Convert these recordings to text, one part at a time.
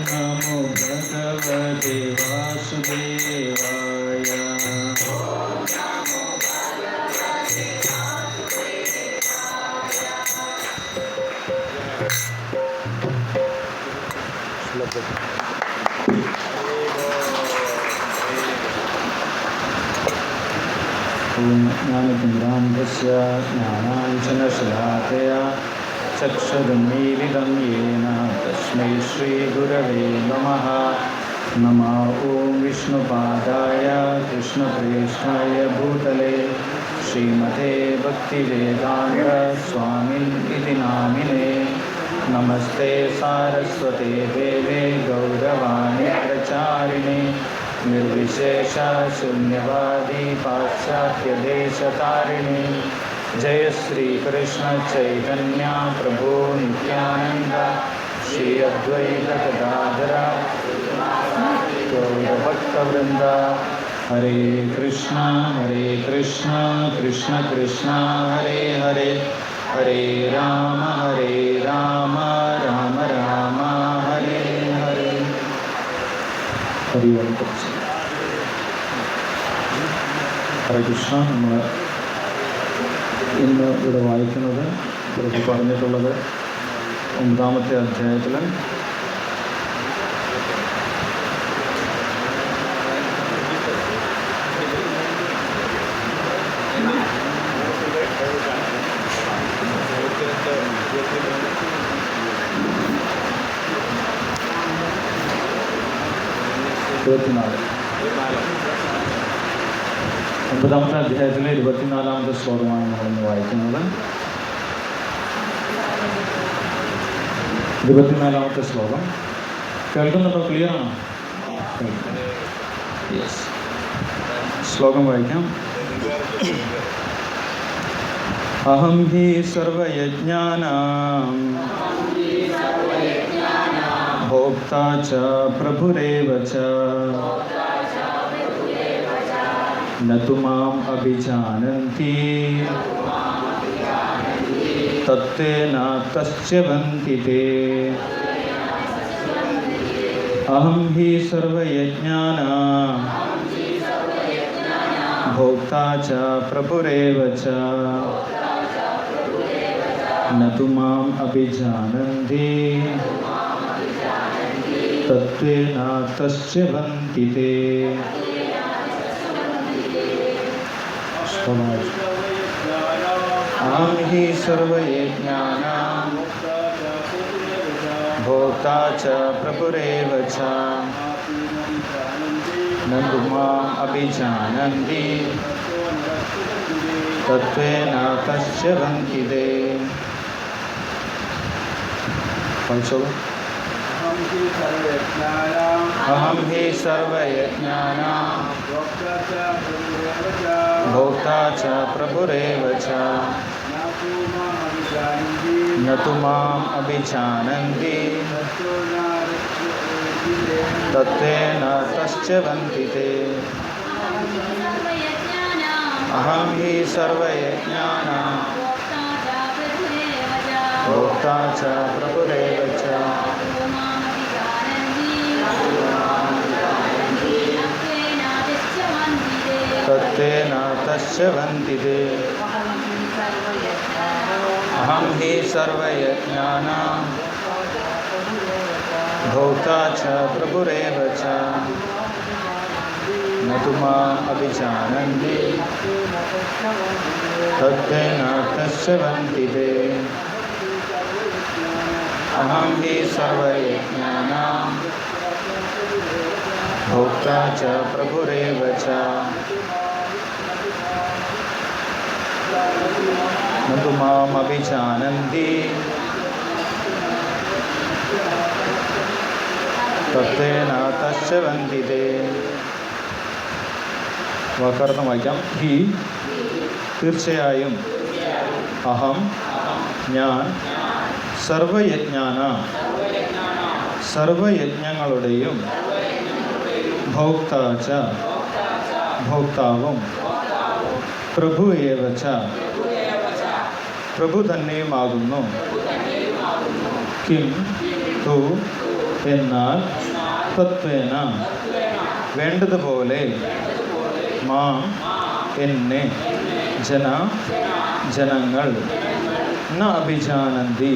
नमो भगवते वासुदेवाय। ज्ञानतिमिरान्धस्य ज्ञानाञ्जनशलाकया चक्षुरुन्मीलितं येन तस्मै श्रीगुरवे नमः। नमो ॐ विष्णुपादाय कृष्णप्रेष्ठाय भूतले श्रीमते भक्तिवेदान्त स्वामिनिति नामिने। नमस्ते सारस्वते देवे गौरवाणी प्रचारिणे निर्विशेष शून्यवादी पाश्चात्यदेशतारिणे। जय श्री कृष्ण चैतन्य प्रभु नित्यानंद श्री अद्वैत गदाधर गौरभक्तवृंद। हरे कृष्ण कृष्ण कृष्ण हरे हरे, हरे राम राम राम हरे हरे। हरि ओम। ഹരേ കൃഷ്ണ. നമ്മൾ ഇന്ന് ഇവിടെ വായിക്കുന്നത് ഇവിടെ പറഞ്ഞിട്ടുള്ളത് 9-ാമത്തെ അധ്യായത്തിൽ ഒമ്പതാമത്തെ അധ്യായത്തിലെ 24-ാമത്തെ ശ്ലോകമാണ് നമ്മളിന്ന് വായിക്കുന്നത്. 24-ാമത്തെ ശ്ലോകം കേൾക്കുന്നുണ്ടോ? ക്ലിയർ ആണോ? യെസ്. ശ്ലോകം വായിക്കാം. അഹം ഹി സർവയജ്ഞാനാം ഭോക്താ ച പ്രഭുരേവ ച न तु माम् अभिजानन्ति तत्तेन तस्यवन्ति ते। अहं हि सर्वयज्ञानां भोक्ता च प्रभुरेव च न तु माम् अभिजानन्ति तत्तेन तस्यवन्ति ते। अहं हि सर्वयज्ञानां भोक्ता च प्रभुरेव च न तु माम् अभिजानन्ति तत्त्वेन तस्यवन्ति ते। अहं हि सर्वयज्ञानां भोक्ता च प्रभुरेव च न तु माम् अभिजानन्ति तत्तेन तस्यवन्ति ते। अहं हि सर्वयज्ञानां भोक्ता च प्रभुरेव च तत्तेन तस्यवन्ति ते। अहं हि सर्वयज्ञानां भोक्ता च प्रभुरेव च न तु माम् अभिजानन्ति तत्तेन तस्यवन्ति ते। अहं हि सर्वयज्ञानां भोक्ता च प्रभुरेव च न तु माम् अभिजानन्ति तत्तेन तस्यवन्ति ते। വാക്കർത്ഥം വായിക്കാം. ഹി തീർച്ചയായും, അഹം ഞാൻ, സർവയജ്ഞാന സർവയജ്ഞങ്ങളുടെയും ഭോക്താച്ച ഭോക്താവും പ്രഭു ഏവച്ച പ്രഭു തന്നെയുമാകുന്നു. കിം തു എന്നാൽ, തത്വേന വേണ്ടതുപോലെ, മാം എന്നെ, ജനങ്ങൾ ന അഭിജാനന്തി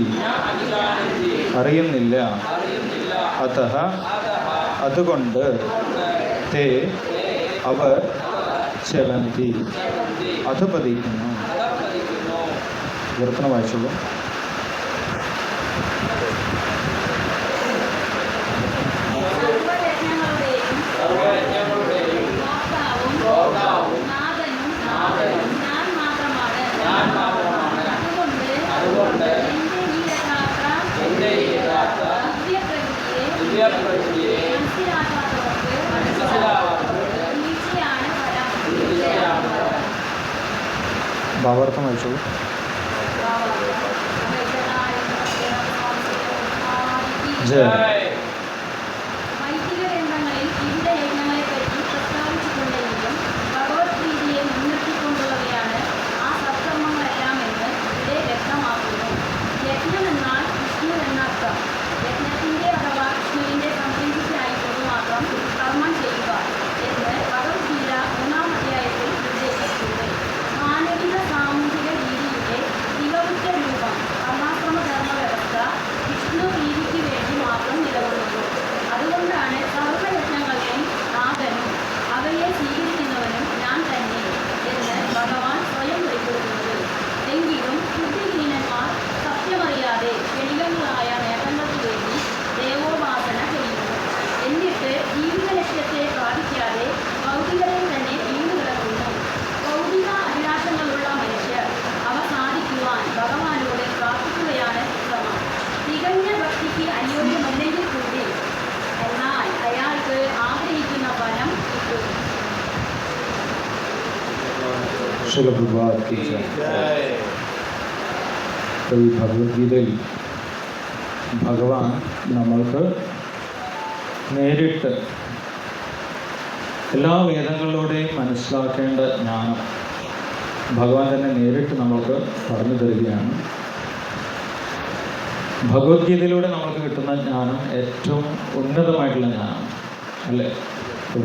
അറിയുന്നില്ല. അതഃ അതുകൊണ്ട്, തേ അവർ ചലന്തി അധപതിക്കുന്നു. കീർത്തനം വായിച്ചുള്ളൂ. ഭാവാർത്ഥം വായിച്ചോളൂ. ജയ ഈ ഭഗവത്ഗീതയിൽ ഭഗവാൻ നമ്മൾക്ക് നേരിട്ട് എല്ലാ വേദങ്ങളിലൂടെയും മനസ്സിലാക്കേണ്ട ജ്ഞാനം ഭഗവാൻ തന്നെ നേരിട്ട് നമ്മൾക്ക് പറഞ്ഞു തരികയാണ്. ഭഗവത്ഗീതയിലൂടെ നമുക്ക് കിട്ടുന്ന ജ്ഞാനം ഏറ്റവും ഉന്നതമായിട്ടുള്ള ജ്ഞാനം അല്ലേ.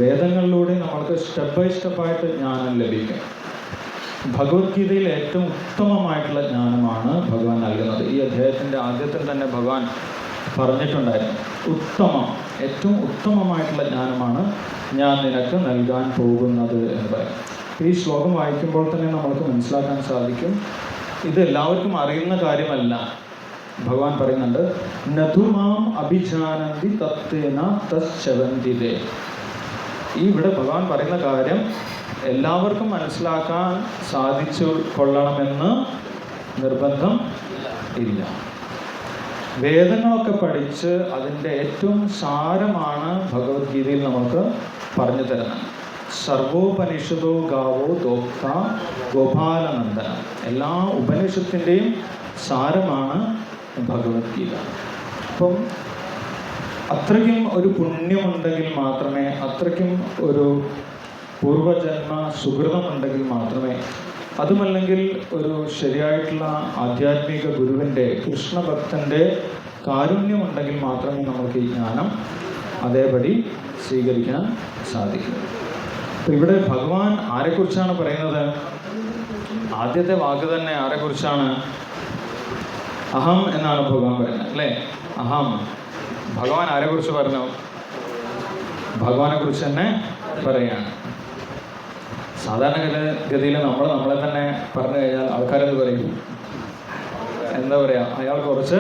വേദങ്ങളിലൂടെ നമ്മൾക്ക് സ്റ്റെപ്പ് ബൈ സ്റ്റെപ്പായിട്ട് ജ്ഞാനം ലഭിക്കും. ഭഗവത്ഗീതയിൽ ഏറ്റവും ഉത്തമമായിട്ടുള്ള ജ്ഞാനമാണ് ഭഗവാൻ നൽകുന്നത്. ഈ അധ്യായത്തിൻ്റെ ആദ്യത്തിൽ തന്നെ ഭഗവാൻ പറഞ്ഞിട്ടുണ്ടായിരുന്നു, ഏറ്റവും ഉത്തമമായിട്ടുള്ള ജ്ഞാനമാണ് ഞാൻ നിനക്ക് നൽകാൻ പോകുന്നത് എന്ന് പറയും. ഈ ശ്ലോകം വായിക്കുമ്പോൾ തന്നെ നമ്മൾക്ക് മനസ്സിലാക്കാൻ സാധിക്കും, ഇത് എല്ലാവർക്കും അറിയുന്ന കാര്യമല്ല. ഭഗവാൻ പറയുന്നുണ്ട്, നധുമാം അഭിജാനന്തി തത്തേന തശ്ചവന്തിതേ. ഇവിടെ ഭഗവാൻ പറയുന്ന കാര്യം എല്ലാവർക്കും മനസ്സിലാക്കാൻ സാധിച്ചു കൊള്ളണമെന്ന് നിർബന്ധം ഇല്ല. വേദങ്ങളൊക്കെ പഠിച്ച് അതിൻ്റെ ഏറ്റവും സാരമാണ് ഭഗവത്ഗീതയിൽ നമുക്ക് പറഞ്ഞു തരുന്നത്. സർവോപനിഷദോ ഗാവോ ദോക്ത ഗോപാലനന്ദനം. എല്ലാ ഉപനിഷത്തിൻ്റെയും സാരമാണ് ഭഗവത്ഗീത. അപ്പം അത്രയ്ക്കും ഒരു പുണ്യമുണ്ടെങ്കിൽ മാത്രമേ, അത്രയ്ക്കും ഒരു പൂർവജന്മ സുഹൃതമുണ്ടെങ്കിൽ മാത്രമേ, അതുമല്ലെങ്കിൽ ഒരു ശരിയായിട്ടുള്ള ആധ്യാത്മിക ഗുരുവിൻ്റെ, കൃഷ്ണഭക്തൻ്റെ കാരുണ്യമുണ്ടെങ്കിൽ മാത്രമേ നമുക്ക് ഈ ജ്ഞാനം അതേപടി സ്വീകരിക്കാൻ സാധിക്കും. അപ്പം ഇവിടെ ഭഗവാൻ ആരെക്കുറിച്ചാണ് പറയുന്നത്? ആദ്യത്തെ വാക്ക് തന്നെ ആരെക്കുറിച്ചാണ്? അഹം എന്നാണ് ഭഗവാൻ പറയുന്നത് അല്ലേ. അഹം. ഭഗവാൻ ആരെക്കുറിച്ച് പറഞ്ഞു? ഭഗവാനെ കുറിച്ച് തന്നെ പറയുകയാണ്. സാധാരണ ഗതിയിൽ നമ്മളെ തന്നെ പറഞ്ഞു കഴിഞ്ഞാൽ ആൾക്കാരെന്ത് പറയും? എന്താ പറയുക, അയാൾ കുറച്ച്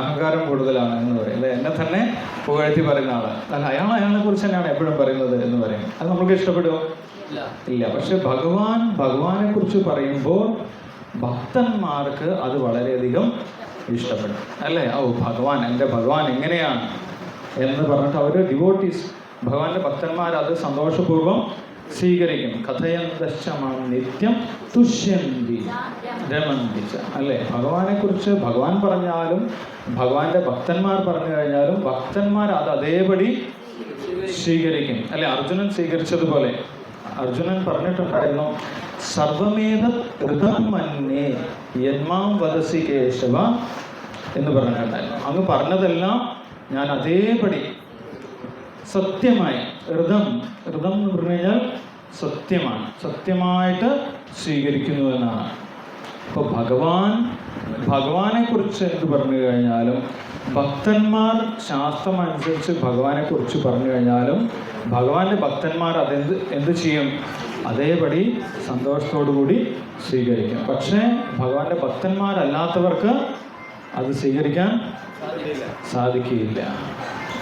അഹങ്കാരം കൂടുതലാണ് എന്ന് പറയും അല്ലേ. എന്നെ തന്നെ പുകഴ്ത്തി പറയുന്ന ആൾ അല്ല, അയാളെ കുറിച്ച് തന്നെയാണ് എപ്പോഴും പറയുന്നത് എന്ന് പറയും. അത് നമുക്ക് ഇഷ്ടപ്പെടുമോ? ഇല്ല. പക്ഷെ ഭഗവാനെ കുറിച്ച് പറയുമ്പോൾ ഭക്തന്മാർക്ക് അത് വളരെയധികം ഇഷ്ടപ്പെടും അല്ലേ. ഭഗവാൻ, എൻ്റെ ഭഗവാൻ എങ്ങനെയാണ് എന്ന് പറഞ്ഞിട്ട് അവർ ഡിവോട്ടീസ്, ഭഗവാന്റെ ഭക്തന്മാർ അത് സന്തോഷപൂർവ്വം സ്വീകരിക്കും. കഥയന്തശ്ചമാം നിത്യം തുഷ്യന്തി രമന്തിച്ച അല്ലേ. ഭഗവാനെക്കുറിച്ച് ഭഗവാൻ പറഞ്ഞാലും ഭഗവാന്റെ ഭക്തന്മാർ പറഞ്ഞു കഴിഞ്ഞാലും ഭക്തന്മാർ അത് അതേപടി സ്വീകരിക്കും അല്ലെ. അർജുനൻ സ്വീകരിച്ചതുപോലെ അർജുനൻ പറഞ്ഞിട്ടുണ്ടായിരുന്നു, സർവമേത ഋതം മന്യേ യന്മാം വദസി കേശവ എന്ന് പറഞ്ഞിട്ടുണ്ടായിരുന്നു. അങ്ങ് പറഞ്ഞതെല്ലാം ഞാൻ അതേപടി സത്യമായി, ഋതം എന്ന് പറഞ്ഞു കഴിഞ്ഞാൽ സത്യമാണ്, സത്യമായിട്ട് സ്വീകരിക്കുന്നു എന്നാണ്. അപ്പോൾ ഭഗവാനെക്കുറിച്ച് എന്ത് പറഞ്ഞു കഴിഞ്ഞാലും, ഭക്തന്മാർ ശാസ്ത്രം അനുസരിച്ച് ഭഗവാനെക്കുറിച്ച് പറഞ്ഞു കഴിഞ്ഞാലും ഭഗവാന്റെ ഭക്തന്മാർ എന്ത് ചെയ്യും? അതേപടി സന്തോഷത്തോടു കൂടി സ്വീകരിക്കും. പക്ഷേ ഭഗവാന്റെ ഭക്തന്മാരല്ലാത്തവർക്ക് അത് സ്വീകരിക്കാൻ സാധിക്കുകയില്ല.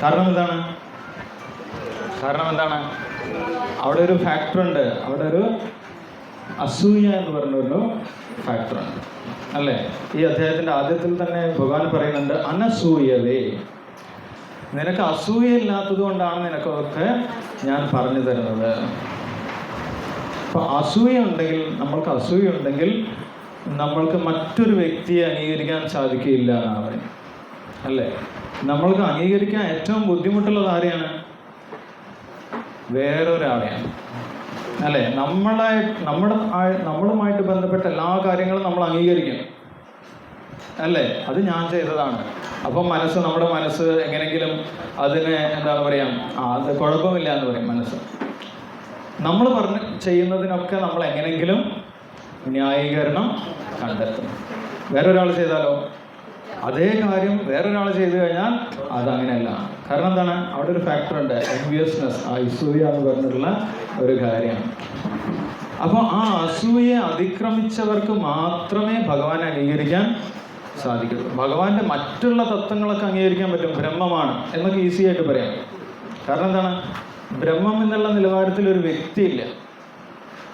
കാരണം എന്താണ്? അവിടെ ഒരു ഫാക്ടറുണ്ട്. അവിടെ ഒരു അസൂയ എന്ന് പറഞ്ഞൊരു ഫാക്ടറുണ്ട്, അല്ലേ? ഈ അധ്യായത്തിൻ്റെ ആദ്യത്തിൽ തന്നെ ഭഗവാൻ പറയുന്നുണ്ട്, അനസൂയവേ, നിനക്ക് അസൂയയില്ലാത്തത് കൊണ്ടാണ് നിനക്കൊക്കെ ഞാൻ പറഞ്ഞു തരുന്നത്. അപ്പം അസൂയ ഉണ്ടെങ്കിൽ നമ്മൾക്ക് മറ്റൊരു വ്യക്തിയെ അംഗീകരിക്കാൻ സാധിക്കില്ല എന്നാണ് പറയുന്നത്, അല്ലേ? നമ്മൾക്ക് അംഗീകരിക്കാൻ ഏറ്റവും ബുദ്ധിമുട്ടുള്ളത് ആരെയാണ്? വേറൊരാളെയാണ്, അല്ലേ? നമ്മളുമായിട്ട് ബന്ധപ്പെട്ട എല്ലാ കാര്യങ്ങളും നമ്മൾ അംഗീകരിക്കും, അല്ലേ? അത് ഞാൻ ചെയ്തതാണ്. അപ്പം നമ്മുടെ മനസ്സ് എങ്ങനെയെങ്കിലും അതിനെ എന്താണ് പറയാം, അത് കുഴപ്പമില്ല എന്ന് പറയും മനസ്സ്. നമ്മൾ ചെയ്യുന്നതിനൊക്കെ നമ്മൾ എങ്ങനെയെങ്കിലും ന്യായീകരണം കണ്ടെത്തും. വേറൊരാൾ ചെയ്താലോ അതേ കാര്യം വേറൊരാൾ ചെയ്തു കഴിഞ്ഞാൽ അതങ്ങനെയല്ല. കാരണം എന്താണ്? അവിടെ ഒരു ഫാക്ടർ ഉണ്ട്, എൻവിയസ്നെസ്, അസൂയ എന്ന് പറഞ്ഞിട്ടുള്ള ഒരു കാര്യമാണ്. അപ്പോൾ ആ അസൂയയെ അതിക്രമിച്ചവർക്ക് മാത്രമേ ഭഗവാനെ അംഗീകരിക്കാൻ സാധിക്കുള്ളൂ. ഭഗവാന്റെ മറ്റുള്ള തത്വങ്ങളൊക്കെ അംഗീകരിക്കാൻ പറ്റും, ബ്രഹ്മമാണ് എന്നൊക്കെ ഈസി ആയിട്ട് പറയാം. കാരണം എന്താണ്? ബ്രഹ്മം എന്നുള്ള നിലവാരത്തിൽ ഒരു വ്യക്തിയില്ല,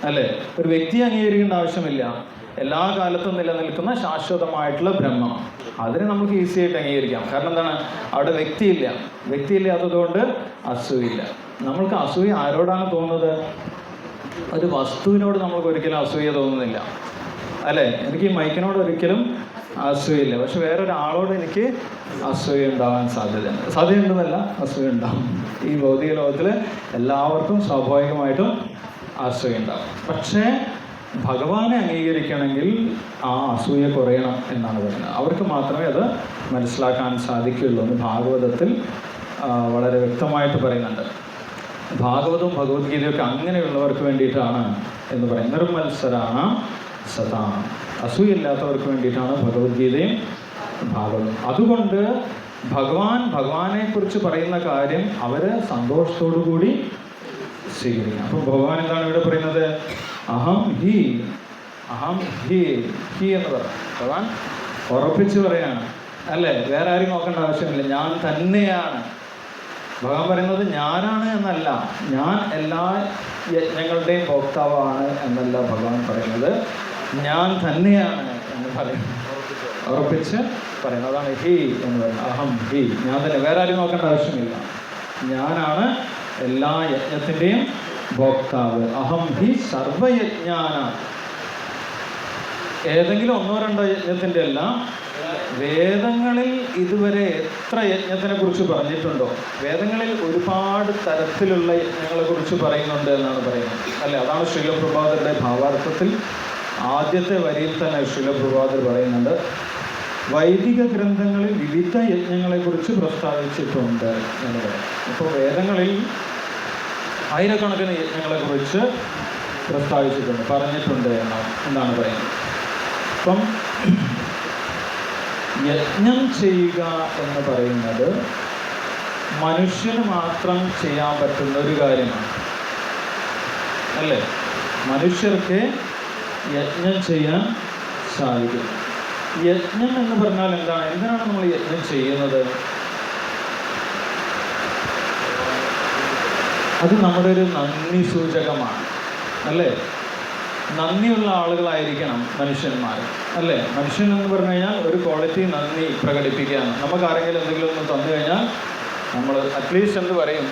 അല്ലേ? ഒരു വ്യക്തിയെ അംഗീകരിക്കേണ്ട ആവശ്യമില്ല. എല്ലാ കാലത്തും നിലനിൽക്കുന്ന ശാശ്വതമായിട്ടുള്ള ബ്രഹ്മം, അതിനെ നമുക്ക് ഈസി ആയിട്ട് അംഗീകരിക്കാം. കാരണം എന്താണ്? അവിടെ വ്യക്തിയില്ലാത്തത് കൊണ്ട് അസൂയില്ല. നമ്മൾക്ക് അസൂയ ആരോടാണ് തോന്നുന്നത്? ഒരു വസ്തുവിനോട് നമ്മൾക്ക് ഒരിക്കലും അസൂയ തോന്നുന്നില്ല, അല്ലേ? എനിക്ക് ഈ മൈക്കിനോട് ഒരിക്കലും അസൂയില്ല. പക്ഷെ വേറൊരാളോട് എനിക്ക് അസൂയ ഉണ്ടാവാൻ സാധ്യതയുണ്ടെന്നല്ല, അസൂയ ഉണ്ടാവും. ഈ ഭൗതിക ലോകത്തിൽ എല്ലാവർക്കും സ്വാഭാവികമായിട്ടും അസൂയ ഉണ്ടാവും. പക്ഷേ ഭഗവാനെ അംഗീകരിക്കണമെങ്കിൽ ആ അസൂയ കുറയണം എന്നാണ് പറയുന്നത്. അവർക്ക് മാത്രമേ അത് മനസ്സിലാക്കാൻ സാധിക്കുകയുള്ളൂ എന്ന് ഭാഗവതത്തിൽ വളരെ വ്യക്തമായിട്ട് പറയുന്നുണ്ട്. ഭാഗവതവും ഭഗവത്ഗീതയൊക്കെ അങ്ങനെയുള്ളവർക്ക് വേണ്ടിയിട്ടാണ് എന്ന് പറയും. നിർമ്മത്സരാണ് സദാ, അസൂയില്ലാത്തവർക്ക് വേണ്ടിയിട്ടാണ് ഭഗവത്ഗീതയും ഭാഗവതം. അതുകൊണ്ട് ഭഗവാനെ കുറിച്ച് പറയുന്ന കാര്യം അവർ സന്തോഷത്തോടു കൂടി സ്വീകരിക്കണം. അപ്പോൾ ഭഗവാൻ എന്താണ് ഇവിടെ പറയുന്നത്? അഹം ഹി എന്ന് പറഞ്ഞു ഭഗവാൻ ഉറപ്പിച്ച് പറയാണ്, അല്ലേ? വേറെ ആരും നോക്കേണ്ട ആവശ്യമില്ല, ഞാൻ തന്നെയാണ്. ഭഗവാൻ പറയുന്നത് ഞാനാണ് എന്നല്ല, ഞാൻ എല്ലാ യജ്ഞങ്ങളുടെയും ഭോക്താവാണ് എന്നല്ല ഭഗവാൻ പറയുന്നത്, ഞാൻ തന്നെയാണ് എന്ന് പറയുന്നത്, ഉറപ്പിച്ച് പറയുന്നത്. അതാണ് ഹി എന്ന് പറയുന്നത്. അഹം ഹി, ഞാൻ തന്നെ, വേറെ ആരും നോക്കേണ്ട ആവശ്യമില്ല, ഞാനാണ് എല്ലാ യജ്ഞത്തിൻ്റെയും ഭോക്താവ്. അഹം ഹി സർവയജ്ഞാന, ഏതെങ്കിലും ഒന്നോ രണ്ടോ യജ്ഞത്തിൻ്റെ അല്ല, വേദങ്ങളിൽ ഇതുവരെ എത്ര യജ്ഞത്തിനെ കുറിച്ച് പറഞ്ഞിട്ടുണ്ടോ? വേദങ്ങളിൽ ഒരുപാട് തരത്തിലുള്ള യജ്ഞങ്ങളെ കുറിച്ച് പറയുന്നുണ്ട് എന്നാണ് പറയുന്നത്, അല്ലേ? അതാണ് ശ്രീല പ്രഭാതരുടെ ഭാവാർത്ഥത്തിൽ ആദ്യത്തെ വരിയിൽ തന്നെ ശ്രീല പ്രഭാതർ പറയുന്നുണ്ട്, വൈദിക ഗ്രന്ഥങ്ങളിൽ വിവിധ യജ്ഞങ്ങളെക്കുറിച്ച് പ്രസ്താവിച്ചിട്ടുണ്ട് എന്ന് പറയും. ഇപ്പോൾ വേദങ്ങളിൽ ആയിരക്കണക്കിന് യജ്ഞങ്ങളെക്കുറിച്ച് പ്രസ്താവിച്ചിട്ടുണ്ട്, പറഞ്ഞിട്ടുണ്ട് എന്നാണ് പറയുന്നത്. അപ്പം യജ്ഞം ചെയ്യുക എന്ന് പറയുന്നത് മനുഷ്യന് മാത്രം ചെയ്യാൻ പറ്റുന്ന ഒരു കാര്യമാണ്, അല്ലേ? മനുഷ്യർക്ക് യജ്ഞം ചെയ്യാൻ സാധിക്കും. യജ്ഞം എന്ന് പറഞ്ഞാൽ എന്തിനാണ് നമ്മൾ യജ്ഞം ചെയ്യുന്നത്? അത് നമ്മുടെ ഒരു നന്ദി സൂചകമാണ്, അല്ലേ? നന്ദിയുള്ള ആളുകളായിരിക്കണം മനുഷ്യന്മാർ, അല്ലേ? മനുഷ്യൻ എന്ന് പറഞ്ഞു കഴിഞ്ഞാൽ ഒരു ക്വാളിറ്റി നന്ദി പ്രകടിപ്പിക്കുകയാണ്. നമുക്ക് ആരെങ്കിലും എന്തെങ്കിലും ഒന്ന് തന്നു കഴിഞ്ഞാൽ നമ്മൾ അറ്റ്ലീസ്റ്റ് എന്ത് പറയും?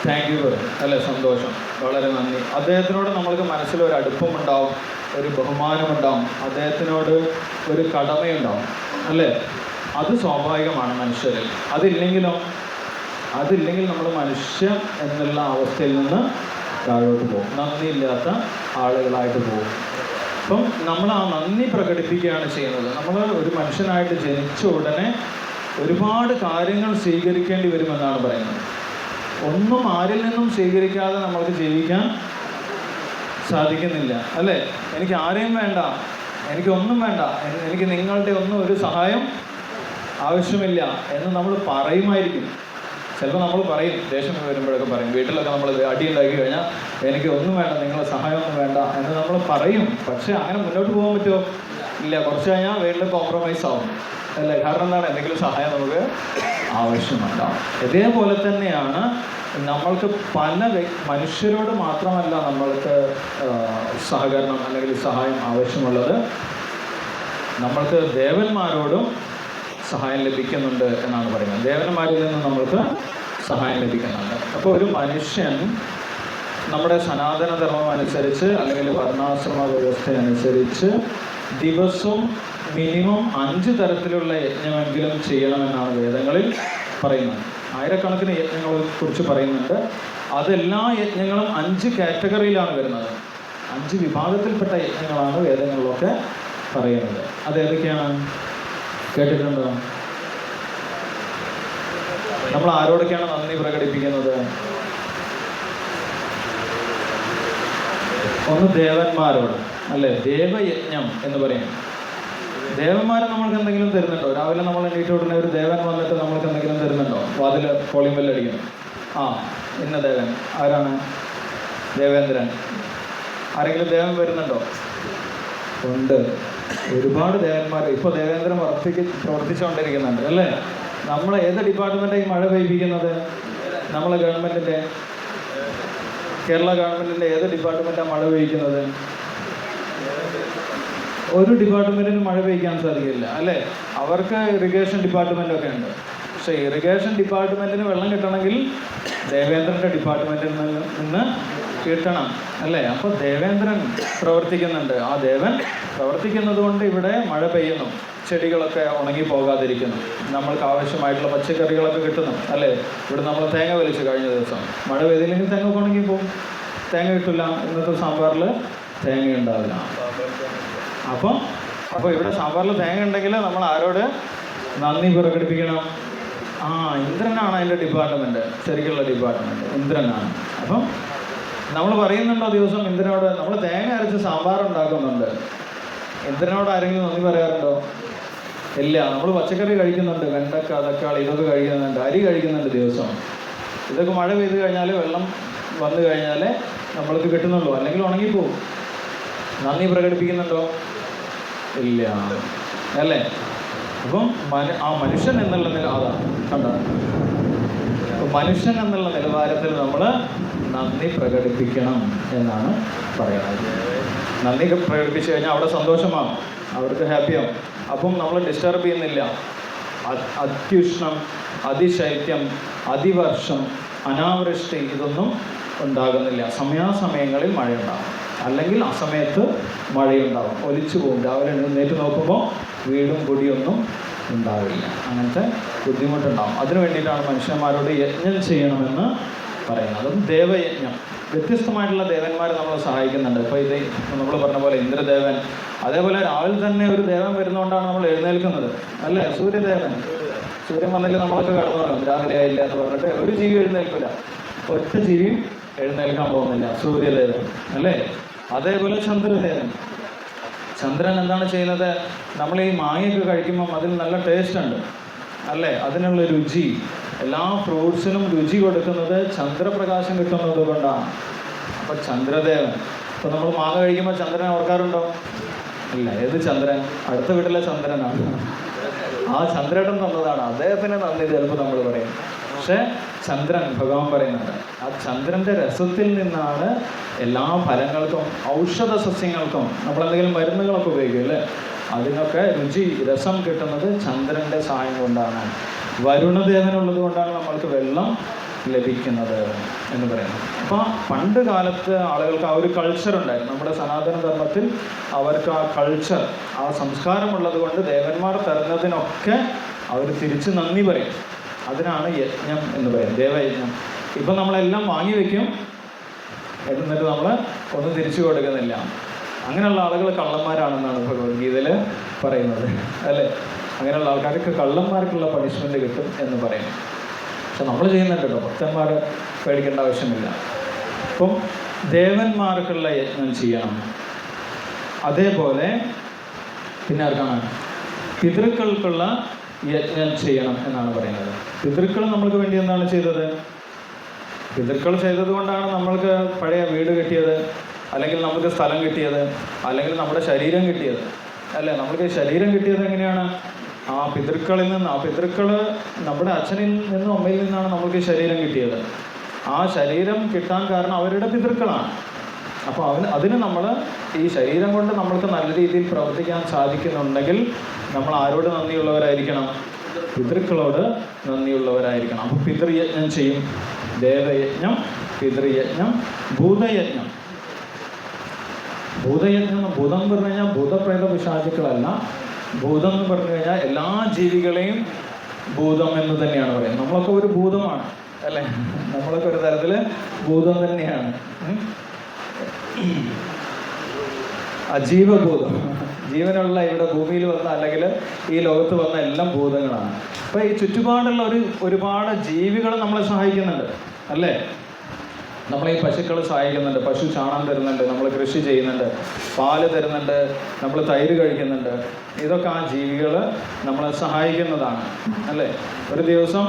താങ്ക് യു പറയും, അല്ലേ? സന്തോഷം, വളരെ നന്ദി. അദ്ദേഹത്തിനോട് നമ്മൾക്ക് മനസ്സിലൊരു അടുപ്പമുണ്ടാവും, ഒരു ബഹുമാനമുണ്ടാവും, അദ്ദേഹത്തിനോട് ഒരു കടമയുണ്ടാവും, അല്ലേ? അത് സ്വാഭാവികമാണ് മനുഷ്യരിൽ. അതില്ലെങ്കിൽ നമ്മൾ മനുഷ്യൻ എന്നുള്ള അവസ്ഥയിൽ നിന്ന് താഴോട്ട് പോകും, നന്ദിയില്ലാത്ത ആളുകളായിട്ട് പോകും. അപ്പം നമ്മൾ ആ നന്ദി പ്രകടിപ്പിക്കുകയാണ് ചെയ്യുന്നത്. നമ്മൾ ഒരു മനുഷ്യനായിട്ട് ജനിച്ച ഉടനെ ഒരുപാട് കാര്യങ്ങൾ സ്വീകരിക്കേണ്ടി വരുമെന്നാണ് പറയുന്നത്. ഒന്നും ആരിൽ നിന്നും സ്വീകരിക്കാതെ നമ്മൾക്ക് ജീവിക്കാൻ സാധിക്കുന്നില്ല, അല്ലേ? എനിക്ക് ആരെയും വേണ്ട, എനിക്കൊന്നും വേണ്ട, എനിക്ക് നിങ്ങളുടെ ഒന്നും ഒരു സഹായം ആവശ്യമില്ല എന്ന് നമ്മൾ പറയുമായിരിക്കും. ചിലപ്പോൾ നമ്മൾ പറയും, ദേഷ്യം വരുമ്പോഴൊക്കെ പറയും, വീട്ടിലൊക്കെ നമ്മൾ അടി ഉണ്ടാക്കി കഴിഞ്ഞാൽ എനിക്ക് ഒന്നും വേണ്ട, നിങ്ങളുടെ സഹായമൊന്നും വേണ്ട എന്ന് നമ്മൾ പറയും. പക്ഷെ അങ്ങനെ മുന്നോട്ട് പോകാൻ പറ്റുമോ? ഇല്ല. കുറച്ച് കഴിഞ്ഞാൽ വീണ്ടും കോംപ്രമൈസ് ആവും അല്ലേ? കാരണം എന്താണ്? എന്തെങ്കിലും സഹായം നമുക്ക് ആവശ്യമുണ്ടാവും. ഇതേപോലെ തന്നെയാണ് നമ്മൾക്ക് പല മനുഷ്യരോട് മാത്രമല്ല നമ്മൾക്ക് സഹകരണം അല്ലെങ്കിൽ സഹായം ആവശ്യമുള്ളത്, നമ്മൾക്ക് ദേവന്മാരോടും സഹായം ലഭിക്കുന്നുണ്ട് എന്നാണ് പറയുന്നത്. ദേവന്മാരിൽ നിന്ന് നമ്മൾക്ക് സഹായം ലഭിക്കുന്നുണ്ട്. അപ്പോൾ ഒരു മനുഷ്യൻ നമ്മുടെ സനാതന ധർമ്മം അനുസരിച്ച് അല്ലെങ്കിൽ വർണ്ണാശ്രമ വ്യവസ്ഥ അനുസരിച്ച് ദിവസവും മിനിമം 5 തരത്തിലുള്ള യജ്ഞമെങ്കിലും ചെയ്യണമെന്നാണ് വേദങ്ങളിൽ പറയുന്നത്. ആയിരക്കണക്കിന് യജ്ഞങ്ങളെ കുറിച്ച് പറയുന്നുണ്ട്. അതെല്ലാ യജ്ഞങ്ങളും 5 കാറ്റഗറിയിലാണ് വരുന്നത്. 5 വിഭാഗത്തിൽപ്പെട്ട യജ്ഞങ്ങളാണ് വേദങ്ങളിലൊക്കെ പറയുന്നത്. അതേതൊക്കെയാണ് കേട്ടിട്ടുണ്ടോ? നമ്മൾ ആരോടൊക്കെയാണ് നന്ദി പ്രകടിപ്പിക്കുന്നത്? ഒന്ന് ദേവന്മാരോട് അല്ലേ? ദേവയജ്ഞം എന്ന് പറയും. ദേവന്മാരെ നമ്മൾക്ക് എന്തെങ്കിലും തരുന്നുണ്ടോ? രാവിലെ നമ്മൾ എണീറ്റ് ഉടനെ ഒരു ദേവൻ വന്നിട്ട് നമ്മൾക്ക് എന്തെങ്കിലും തരുന്നുണ്ടോ? വാതിൽ കോളിംഗ് ബെല്ല് അടിക്കുന്നു, ആ ഇന്ന ദേവൻ. ആരാണ്? ദേവേന്ദ്രൻ. ആരെങ്കിലും ദേവൻ വരുന്നുണ്ടോ? ഉണ്ട്. ഒരുപാട് ദേവന്മാർ. ഇപ്പോൾ ദേവേന്ദ്രൻ പ്രവർത്തിച്ചുകൊണ്ടിരിക്കുന്നുണ്ട് അല്ലേ? നമ്മൾ ഏത് ഡിപ്പാർട്ട്മെൻറ്റാണ് ഈ മഴ പെയ്യിപ്പിക്കുന്നത്? നമ്മളെ ഗവൺമെൻറ്റിൻ്റെ, കേരള ഗവൺമെൻറ്റിൻ്റെ ഏത് ഡിപ്പാർട്ട്മെൻറ്റാണ് മഴ പെയ്യിക്കുന്നത്? ഒരു ഡിപ്പാർട്ട്മെൻറ്റിന് മഴ പെയ്യിക്കാൻ സാധിക്കില്ല അല്ലേ? അവർക്ക് ഇറിഗേഷൻ ഡിപ്പാർട്ട്മെൻറ്റൊക്കെ ഉണ്ട്. പക്ഷേ ഇറിഗേഷൻ ഡിപ്പാർട്ട്മെൻറ്റിന് വെള്ളം കിട്ടണമെങ്കിൽ ദേവേന്ദ്രൻ്റെ ഡിപ്പാർട്ട്മെൻറ്റിൽ നിന്ന് കിട്ടണം അല്ലേ? അപ്പോൾ ദേവേന്ദ്രൻ പ്രവർത്തിക്കുന്നുണ്ട്. ആ ദേവൻ പ്രവർത്തിക്കുന്നത് കൊണ്ട് ഇവിടെ മഴ പെയ്യുന്നു, ചെടികളൊക്കെ ഉണങ്ങി പോകാതിരിക്കുന്നു, നമ്മൾക്ക് ആവശ്യമായിട്ടുള്ള പച്ചക്കറികളൊക്കെ കിട്ടുന്നു അല്ലേ? ഇവിടെ നമ്മൾ തേങ്ങ വലിച്ചു കഴിഞ്ഞ ദിവസം. മഴ പെയ്തില്ലെങ്കിൽ തേങ്ങ ഉണങ്ങി പോകും, തേങ്ങ കിട്ടില്ല. ഇന്നത്തെ സാമ്പാറിൽ തേങ്ങ ഉണ്ടാവില്ല. അപ്പോൾ ഇവിടെ സാമ്പാറിൽ തേങ്ങ ഉണ്ടെങ്കിൽ നമ്മൾ ആരോട് നന്ദി പ്രകടിപ്പിക്കണം? ഇന്ദ്രനാണ് അതിൻ്റെ ഡിപ്പാർട്ട്മെൻറ്റ്, ശരിക്കുള്ള ഡിപ്പാർട്ട്മെൻറ്റ് ഇന്ദ്രനാണ്. അപ്പം നമ്മൾ പറയുന്നുണ്ടോ ദിവസം ഇന്ദ്രനോട്? നമ്മൾ തേങ്ങ അരച്ച് സാമ്പാർ ഉണ്ടാക്കുന്നുണ്ട്, ഇന്ദ്രനോട് ആരെങ്കിലും നന്ദി പറയാറുണ്ടോ? ഇല്ല. നമ്മൾ പച്ചക്കറി കഴിക്കുന്നുണ്ട്, വെണ്ടക്ക, തക്കാളി ഇതൊക്കെ കഴിക്കുന്നുണ്ട്, അരി കഴിക്കുന്നുണ്ട് ദിവസം. ഇതൊക്കെ മഴ പെയ്ത് കഴിഞ്ഞാൽ, വെള്ളം വന്നു കഴിഞ്ഞാൽ നമ്മൾക്ക് കിട്ടുന്നുള്ളൂ, അല്ലെങ്കിൽ ഉണങ്ങിപ്പോവും. നന്ദി പ്രകടിപ്പിക്കുന്നുണ്ടോ? ഇല്ല അല്ലേ? അപ്പം ആ മനുഷ്യൻ എന്നുള്ള അതാണ് കണ്ടത്. മനുഷ്യൻ എന്നുള്ള നിലവാരത്തിൽ നമ്മൾ നന്ദി പ്രകടിപ്പിക്കണം എന്നാണ് പറയുന്നത്. നന്ദി പ്രകടിപ്പിച്ചു കഴിഞ്ഞാൽ അവിടെ സന്തോഷമാകും, അവർക്ക് ഹാപ്പിയാവും. അപ്പം നമ്മൾ ഡിസ്റ്റർബ് ചെയ്യുന്നില്ല. അത്യുഷ്ണം, അതിശൈത്യം, അതിവർഷം, അനാവൃഷ്ടി ഇതൊന്നും ഉണ്ടാകുന്നില്ല. സമയാസമയങ്ങളിൽ മഴയുണ്ടാകും, അല്ലെങ്കിൽ അസമയത്ത് മഴയുണ്ടാകും, ഒലിച്ചു പോകും. രാവിലെ എഴുന്നേറ്റ് നോക്കുമ്പോൾ വീടും പൊടിയൊന്നും ഉണ്ടാവില്ല. അങ്ങനത്തെ ബുദ്ധിമുട്ടുണ്ടാകും. അതിനു വേണ്ടിയിട്ടാണ് മനുഷ്യന്മാരോട് യജ്ഞം ചെയ്യണമെന്ന് പറയുന്നത്. അതും ദേവയജ്ഞം. വ്യത്യസ്തമായിട്ടുള്ള ദേവന്മാരെ നമ്മൾ സഹായിക്കുന്നുണ്ട്. ഇപ്പോൾ ഇത് നമ്മൾ പറഞ്ഞ പോലെ ഇന്ദ്രദേവൻ, അതേപോലെ രാവിലെ തന്നെ ഒരു ദേവൻ വരുന്നതുകൊണ്ടാണ് നമ്മൾ എഴുന്നേൽക്കുന്നത് അല്ലേ? സൂര്യദേവൻ. സൂര്യൻ വന്നിട്ട് നമ്മളൊക്കെ കടന്നു പറയും രാവിലെ ആയില്ല എന്ന് പറഞ്ഞിട്ട് ഒരു ജീവി എഴുന്നേൽക്കില്ല, ഒറ്റ ജീവിയും എഴുന്നേൽക്കാൻ പോകുന്നില്ല. സൂര്യദേവൻ അല്ലേ? അതേപോലെ ചന്ദ്രദേവൻ. ചന്ദ്രൻ എന്താണ് ചെയ്യുന്നത്? നമ്മൾ ഈ മാങ്ങയൊക്കെ കഴിക്കുമ്പം അതിൽ നല്ല ടേസ്റ്റ് ഉണ്ട് അല്ലേ? അതിനുള്ള രുചി, എല്ലാ ഫ്രൂട്ട്സിനും രുചി കൊടുക്കുന്നത് ചന്ദ്രപ്രകാശം കിട്ടുന്നത് കൊണ്ടാണ്. അപ്പോൾ ചന്ദ്രദേവൻ. ഇപ്പോൾ നമ്മൾ മാങ്ങ കഴിക്കുമ്പോൾ ചന്ദ്രനെ ഓർക്കാറുണ്ടോ? ഇല്ല. ഏത് ചന്ദ്രൻ? അടുത്ത വീട്ടിലെ ചന്ദ്രനാണ്. ആ ചന്ദ്രേട്ടൻ തന്നതാണ്, അദ്ദേഹത്തിന് നന്ദി ചിലപ്പോൾ നമ്മൾ പറയും. പക്ഷേ ചന്ദ്രൻ, ഭഗവാൻ പറയുന്നുണ്ട്, ആ ചന്ദ്രൻ്റെ രസത്തിൽ നിന്നാണ് എല്ലാ ഫലങ്ങൾക്കും ഔഷധ സസ്യങ്ങൾക്കും നമ്മളെന്തെങ്കിലും മരുന്നുകളൊക്കെ ഉപയോഗിക്കും അല്ലേ? അതിനൊക്കെ രുചി, രസം കിട്ടുന്നത് ചന്ദ്രൻ്റെ സഹായം കൊണ്ടാണ്. വരുണദേവനുള്ളത് കൊണ്ടാണ് നമ്മൾക്ക് വെള്ളം ലഭിക്കുന്നത് എന്ന് പറയുന്നത്. അപ്പോൾ പണ്ട് കാലത്ത് ആളുകൾക്ക് ആ ഒരു കൾച്ചർ ഉണ്ടായിരുന്നു. നമ്മുടെ സനാതന ധർമ്മത്തിൽ അവർക്ക് ആ കൾച്ചർ, ആ സംസ്കാരമുള്ളത് കൊണ്ട് ദേവന്മാർ തരുന്നതിനൊക്കെ അവർ തിരിച്ച് നന്ദി പറയും. അതിനാണ് യജ്ഞം എന്ന് പറയുന്നത്, ദേവയജ്ഞം. ഇപ്പം നമ്മളെല്ലാം വാങ്ങി വയ്ക്കും, എന്നിട്ട് നമ്മൾ ഒന്നും തിരിച്ചു കൊടുക്കുന്നില്ല. അങ്ങനെയുള്ള ആളുകൾ കള്ളന്മാരാണെന്നാണ് ഭഗവത്ഗീതയിൽ പറയുന്നത് അല്ലേ? അങ്ങനെയുള്ള ആൾക്കാർക്ക് കള്ളന്മാർക്കുള്ള പണിഷ്മെൻറ്റ് കിട്ടും എന്ന് പറയും. പക്ഷെ നമ്മൾ ചെയ്യുന്നുണ്ട് കേട്ടോ, ഭക്തന്മാർ പേടിക്കേണ്ട ആവശ്യമില്ല. അപ്പം ദേവന്മാർക്കുള്ള യജ്ഞം ചെയ്യണം. അതേപോലെ പിന്നെ ആർക്കാണ്? പിതൃക്കൾക്കുള്ള യജ്ഞം ചെയ്യണം എന്നാണ് പറയുന്നത്. പിതൃക്കൾ നമ്മൾക്ക് വേണ്ടി എന്താണ് ചെയ്തത്? പിതൃക്കൾ ചെയ്തത് കൊണ്ടാണ് നമ്മൾക്ക് പഴയ വീട് കിട്ടിയത്, അല്ലെങ്കിൽ നമുക്ക് സ്ഥലം കിട്ടിയത്, അല്ലെങ്കിൽ നമ്മുടെ ശരീരം കിട്ടിയത്. അല്ലേ? നമുക്ക് ശരീരം കിട്ടിയത് എങ്ങനെയാണ്? ആ പിതൃക്കളിൽ നിന്ന്. ആ പിതൃക്കൾ നമ്മുടെ അച്ഛനിൽ നിന്നും അമ്മയിൽ നിന്നാണ് നമുക്ക് ശരീരം കിട്ടിയത്. ആ ശരീരം കിട്ടാൻ കാരണം അവരുടെ പിതൃക്കളാണ്. അപ്പോൾ അതിന് നമ്മൾ ഈ ശരീരം കൊണ്ട് നമ്മൾക്ക് നല്ല രീതിയിൽ പ്രവർത്തിക്കാൻ സാധിക്കുന്നുണ്ടെങ്കിൽ നമ്മൾ ആരോട് നന്ദിയുള്ളവരായിരിക്കണം? പിതൃക്കളോട് നന്ദിയുള്ളവരായിരിക്കണം. അപ്പോൾ പിതൃയജ്ഞം ചെയ്യും. ദേവയജ്ഞം, പിതൃയജ്ഞം, ഭൂതയജ്ഞം. ഭൂതയജ്ഞം, ഭൂതം എന്ന് പറഞ്ഞു കഴിഞ്ഞാൽ ഭൂതപ്രേത പിശാചുക്കളല്ല. ഭൂതം എന്ന് പറഞ്ഞു കഴിഞ്ഞാൽ എല്ലാ ജീവികളെയും ഭൂതം എന്ന് തന്നെയാണ് പറയുന്നത്. നമ്മളൊക്കെ ഒരു ഭൂതമാണ്, അല്ലേ? നമ്മളൊക്കെ ഒരു തരത്തിൽ ഭൂതം തന്നെയാണ്. അജീവഭൂതം, ജീവനുള്ള ഇവിടെ ഭൂമിയിൽ വന്ന അല്ലെങ്കിൽ ഈ ലോകത്ത് വന്ന എല്ലാം ഭൂതങ്ങളാണ്. അപ്പോൾ ഈ ചുറ്റുപാടുള്ള ഒരുപാട് ജീവികൾ നമ്മളെ സഹായിക്കുന്നുണ്ട്, അല്ലേ? നമ്മളെ ഈ പശുക്കൾ സഹായിക്കുന്നുണ്ട്. പശു ചാണകം തരുന്നുണ്ട്, നമ്മൾ കൃഷി ചെയ്യുന്നുണ്ട്, പാല് തരുന്നുണ്ട്, നമ്മൾ തൈര് കഴിക്കുന്നുണ്ട്. ഇതൊക്കെ ആ ജീവികൾ നമ്മളെ സഹായിക്കുന്നതാണ്, അല്ലേ? ഒരു ദിവസം